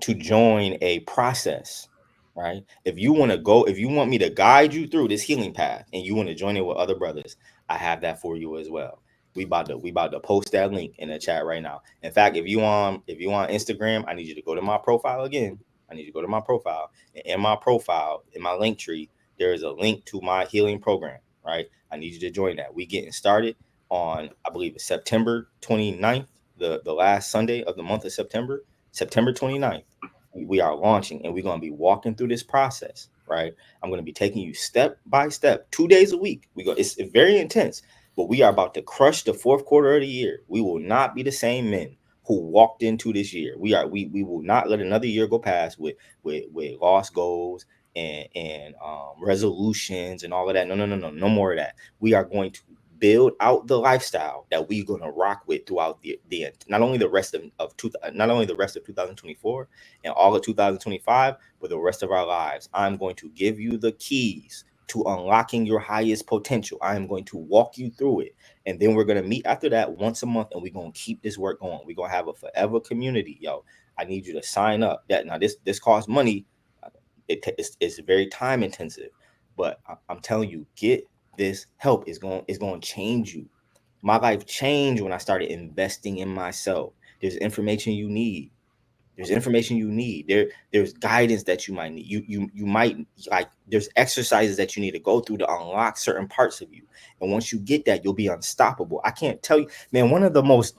to join a process, right? If you want me to guide you through this healing path and you want to join it with other brothers, I have that for you as well. We about to post that link in the chat right now. In fact, if you on Instagram, I need you to go to my profile again. I need you to go to my profile. And in my profile, in my link tree, there is a link to my healing program, right? I need you to join that. We getting started on, I believe it's September 29th, the last Sunday of the month of September 29th. We are launching, and we're going to be walking through this process, right? I'm going to be taking you step by step, 2 days a week. It's very intense, but we are about to crush the fourth quarter of the year. We will not be the same men who walked into this year. We will not let another year go past with lost goals and resolutions and all of that. No more of that. We are going to build out the lifestyle that we're going to rock with throughout the not only the rest of 2024 and all of 2025, but the rest of our lives. I'm going to give you the keys to unlocking your highest potential. I am going to walk you through it. And then we're going to meet after that once a month, and we're going to keep this work going. We're going to have a forever community, yo. I need you to sign up. Now this costs money. It's very time intensive, but I'm telling you, get this help. Is going to change you. My life changed when I started investing in myself. There's information you need. There's guidance that you might need. You might, like, there's exercises that you need to go through to unlock certain parts of you. And once you get that, you'll be unstoppable. I can't tell you, man, one of the most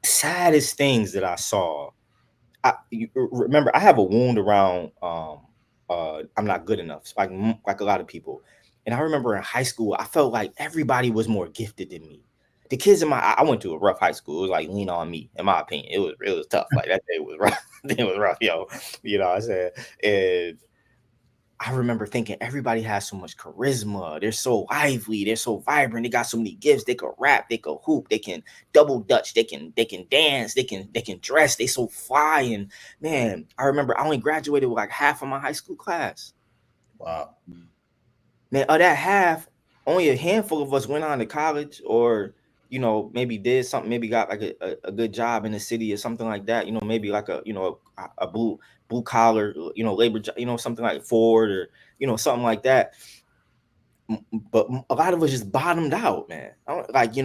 saddest things that I saw, remember, I have a wound around I'm not good enough, like a lot of people. And I remember in high school, I felt like everybody was more gifted than me. The kids I went to a rough high school. It was like lean on me, in my opinion. It was tough. Like that day was rough. It was rough, yo. You know what I'm saying? And I remember thinking everybody has so much charisma. They're so lively. They're so vibrant. They got so many gifts. They can rap. They can hoop. They can double dutch. They can dance. They can dress. They so fly. And man, I remember I only graduated with like half of my high school class. Wow. Man, of that half, only a handful of us went on to college, or maybe did something, maybe got like a good job in the city or something like that. Maybe like a blue collar, labor job, something like Ford or something like that. But a lot of us just bottomed out, man. And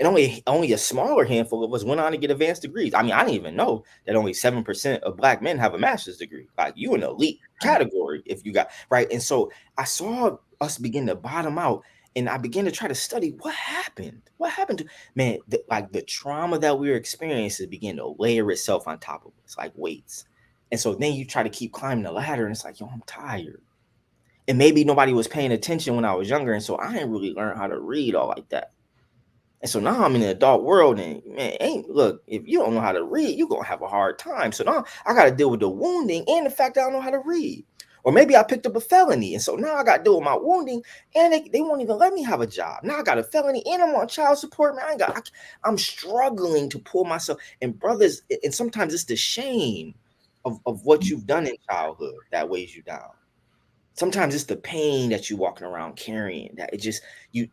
only a smaller handful of us went on to get advanced degrees. I mean, I didn't even know that only 7% of Black men have a master's degree. Like, you an elite category if you got, right? And so I saw us begin to bottom out, and I began to try to study what happened. What happened to, man, the trauma that we were experiencing began to layer itself on top of us like weights. And so then you try to keep climbing the ladder, and it's like, yo, I'm tired. And maybe nobody was paying attention when I was younger, and so I didn't really learn how to read all like that. And so now I'm in the adult world, and man, look, if you don't know how to read, you're gonna have a hard time. So now I got to deal with the wounding and the fact that I don't know how to read. Or maybe I picked up a felony, and so now I got to deal with my wounding, and they won't even let me have a job. Now I got a felony, and I'm on child support, man. I'm struggling to pull myself. And brothers, and sometimes it's the shame of what you've done in childhood that weighs you down. Sometimes it's the pain that you're walking around carrying, that it just your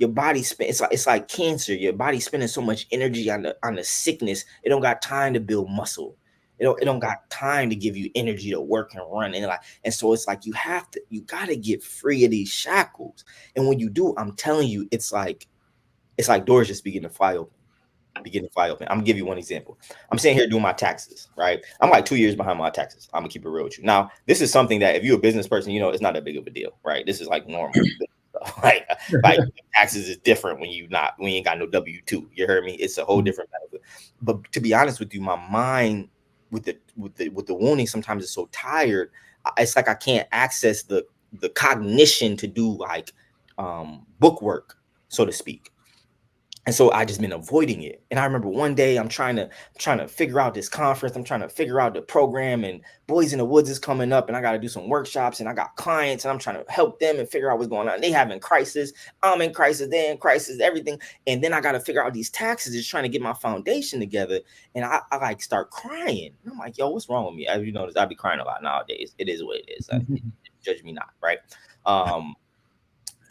body it's like cancer. Your body spending so much energy on the sickness, it don't got time to build muscle. It don't got time to give you energy to work and run. And so it's like you gotta get free of these shackles. And when you do, I'm telling you, it's like doors just begin to fly open. I'm gonna give you one example. I'm sitting here doing my taxes, right? I'm like 2 years behind my taxes. I'm gonna keep it real with you. Now, this is something that if you're a business person, it's not that big of a deal, right? This is like normal. like taxes is different when you ain't got no W-2. You heard me? It's a whole different benefit. But to be honest with you, my mind with the wounding sometimes is so tired. It's like I can't access the cognition to do like book work, so to speak. And so I just been avoiding it. And I remember one day I'm trying to figure out this conference. I'm trying to figure out the program, and Boys in the Woods is coming up, and I got to do some workshops, and I got clients, and I'm trying to help them and figure out what's going on. They having crisis. I'm in crisis. They in crisis, everything. And then I got to figure out these taxes, just trying to get my foundation together. And I like start crying. And I'm like, yo, what's wrong with me? As you notice, I be crying a lot nowadays. It is what it is. Judge me not. Right.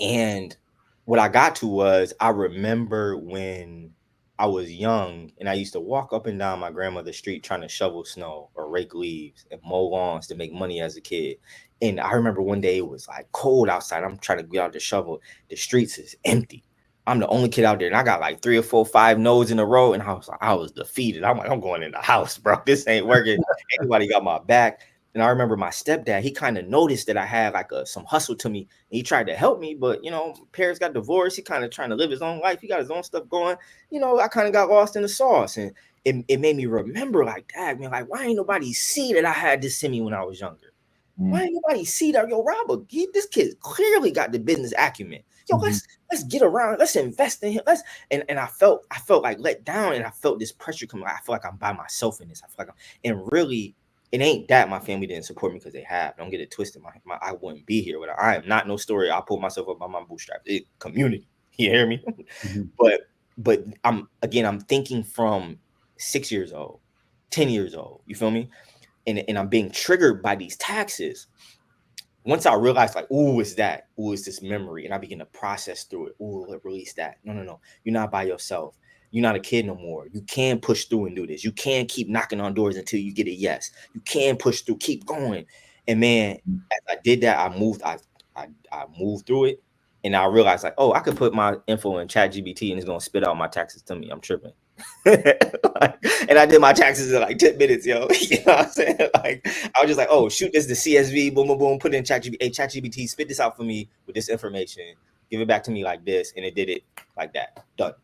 And what I got to was, I remember when I was young and I used to walk up and down my grandmother's street trying to shovel snow or rake leaves and mow lawns to make money as a kid. And I remember one day it was like cold outside. I'm trying to get out to shovel. The streets is empty. I'm the only kid out there, and I got like 3 or 4, 5 no's in a row. And I was defeated. I'm like, I'm going in the house, bro. This ain't working. Anybody got my back? And I remember my stepdad, he kind of noticed that I had like some hustle to me. And he tried to help me, but parents got divorced. He kind of trying to live his own life. He got his own stuff going. I kind of got lost in the sauce. And it made me remember, like, dad, man, like, why ain't nobody see that I had this in me when I was younger? Why ain't nobody see that? Yo, Robert, this kid clearly got the business acumen. Yo, let's get around. Let's invest in him. And I felt like let down, and I felt this pressure coming. I feel like I'm by myself in this. I feel like and really, it ain't that my family didn't support me, because they have. Don't get it twisted. I wouldn't be here without. I am not no story. I pulled myself up by my bootstraps. It community. You hear me? But I'm thinking from 6 years old, 10 years old. You feel me? And I'm being triggered by these taxes. Once I realized, like, ooh, it's that. Ooh, it's this memory. And I begin to process through it. Ooh, release that. No. You're not by yourself. You're not a kid no more. You can push through and do this. You can keep knocking on doors until you get a yes. You can push through, keep going. And man, as I did that, I moved through it. And I realized, like, oh, I could put my info in ChatGPT and it's gonna spit out my taxes to me. I'm tripping. And I did my taxes in like 10 minutes, yo. You know what I'm saying? Like, I was just like, oh, shoot this to CSV, boom, boom, boom, put it in ChatGPT. Hey, ChatGPT, spit this out for me with this information. Give it back to me like this. And it did it like that. Done.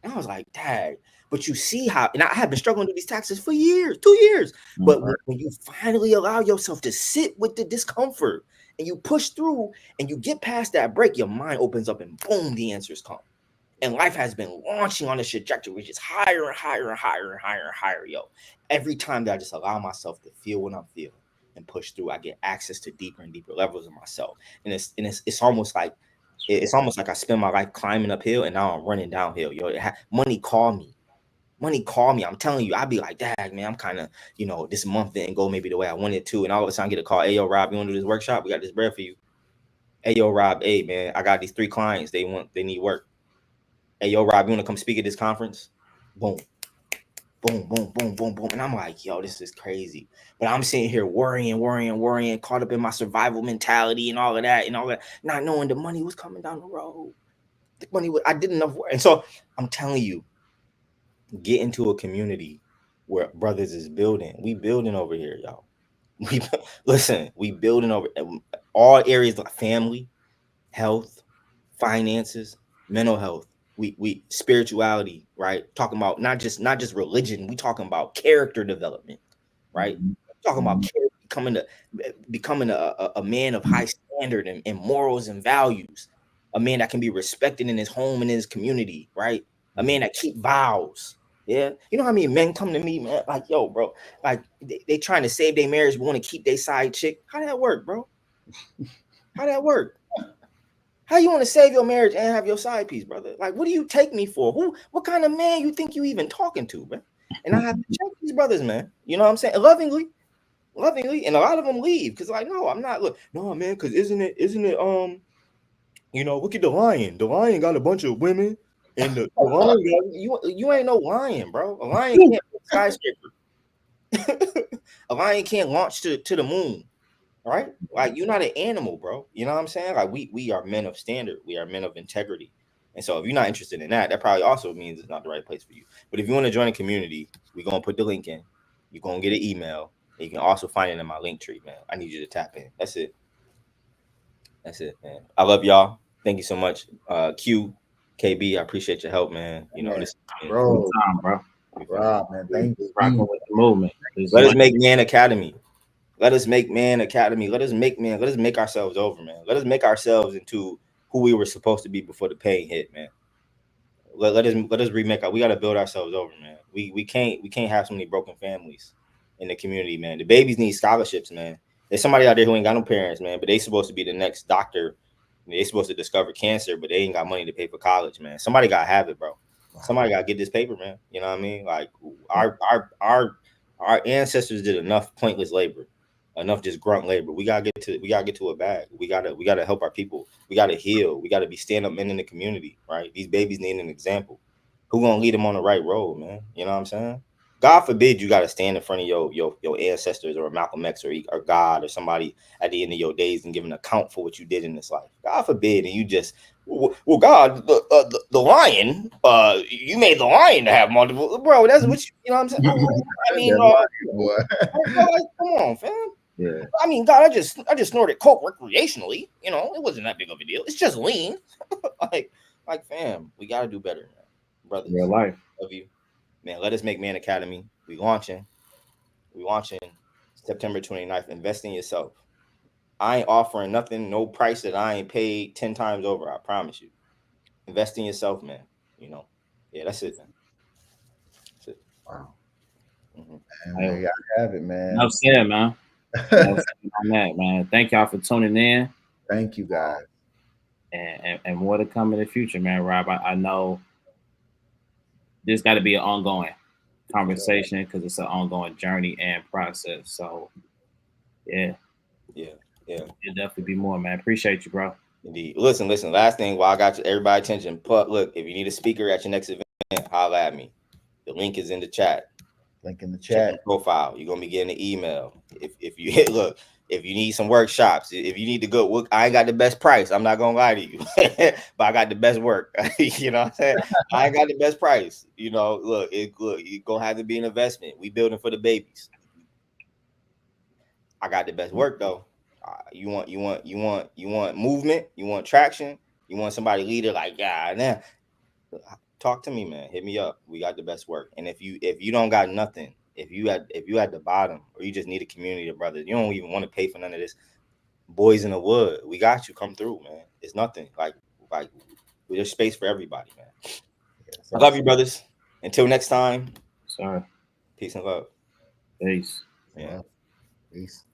And I was like, dang, but you see how, and I have been struggling with these taxes for years, 2 years. But when you finally allow yourself to sit with the discomfort and you push through and you get past that break, your mind opens up and boom, the answers come. And life has been launching on this trajectory, which is higher and higher and higher and higher and higher, yo. Every time that I just allow myself to feel what I'm feeling and push through, I get access to deeper and deeper levels of myself. And it's almost like I spend my life climbing uphill and now I'm running downhill. Yo, money call me. I'm telling you, I'd be like, dang, man, I'm kind of, this month didn't go maybe the way I wanted to. And all of a sudden I get a call. Hey, yo, Rob, you want to do this workshop? We got this bread for you. Hey, yo, Rob, hey, man, I got these 3 clients. They need work. Hey, yo, Rob, you want to come speak at this conference? Boom. Boom, boom, boom, boom, boom. And I'm like, yo, this is crazy. But I'm sitting here worrying, caught up in my survival mentality and all of that, not knowing the money was coming down the road. I didn't know. And so I'm telling you, get into a community where brothers is building. We building over here, y'all. We building over all areas like family, health, finances, mental health. We spirituality, right? Talking about not just religion. We talking about character development, right? Talking about becoming a man of high standard and morals and values. A man that can be respected in his home and in his community, right? A man that keep vows. Yeah, you know how many men come to me, man? Like, yo, bro, like they trying to save their marriage, but want to keep their side chick. How that work, bro? How that work? How you want to save your marriage and have your side piece, brother? Like, what do you take me for? What kind of man you think you even talking to, man? And I have to check these brothers, man. You know what I'm saying? Lovingly, and a lot of them leave because, like, no, I'm not. Look, no, man, because isn't it? Look at the lion. The lion got a bunch of women, and the lion got you ain't no lion, bro. A lion can't be a skyscraper. A lion can't launch to the moon, right? Like, you're not an animal, bro. You know what I'm saying? Like, we are men of standard. We are men of integrity. And so if you're not interested in that, that probably also means it's not the right place for you. But if you want to join a community, we're going to put the link in. You're going to get an email. And you can also find it in my link tree, man. I need you to tap in. That's it. That's it, man. I love y'all. Thank you so much. Q, KB, I appreciate your help, man. You know, this, bro. Bro. Rob, man, thank you. Rocking with the movement. Let us make Man Academy. Let us make Man Academy. Let us make ourselves over, man. Let us make ourselves into who we were supposed to be before the pain hit, man. Let us remake. We got to build ourselves over, man. We can't have so many broken families in the community, man. The babies need scholarships, man. There's somebody out there who ain't got no parents, man, but they supposed to be the next doctor. They supposed to discover cancer, but they ain't got money to pay for college, man. Somebody got to have it, bro. Somebody got to get this paper, man. You know what I mean? Like, our ancestors did enough pointless labor, enough just grunt labor. We gotta get to a bag. We gotta help our people. We gotta heal. We gotta be stand-up men in the community, right? These babies need an example. Who gonna lead them on the right road, man? You know what I'm saying? God forbid you gotta stand in front of your ancestors or Malcolm X or God or somebody at the end of your days and give an account for what you did in this life. God forbid, and you just, well, God, the lion, you made the lion to have multiple, bro. That's what you know what I'm saying. I mean, come on, fam. Yeah. I mean, God, I just snorted coke recreationally. You know, it wasn't that big of a deal. It's just lean. like, fam, we gotta do better, man. Brothers. Real life. Love you, man. Let us make Man Academy. We launching September 29th. Invest in yourself. I ain't offering nothing, no price that I ain't paid 10 times over. I promise you. Invest in yourself, man. You know, yeah, that's it, man. That's it. Wow. Mm-hmm. Man, I have it, man. No said, man. No said on that, man. Thank y'all for tuning in. Thank you, guys. And more to come in the future, man. Rob, I know this got to be an ongoing conversation because it's an ongoing journey and process. So, yeah. It'll definitely be more, man. Appreciate you, bro. Indeed. Listen. Last thing, while I got everybody attention, look, if you need a speaker at your next event, holla at me. The link is in the chat. Link in the chat. Profile. You're gonna be getting an email. If you hit, look, if you need some workshops, if you need to go, I ain't got the best price. I'm not gonna lie to you, but I got the best work. You know what I'm saying? I ain't got the best price. You know, look, you're gonna have to be an investment. We building for the babies. I got the best work though. You want movement, you want traction, you want somebody leader like, yeah, now talk to me, man. Hit me up. We got the best work. And if you don't got nothing, if you at the bottom or you just need a community of brothers, you don't even want to pay for none of this. Boys in the wood, we got you. Come through, man. It's nothing. Like there's space for everybody, man. I love you, brothers. Until next time. Sorry. Peace and love. Peace. Yeah. Peace.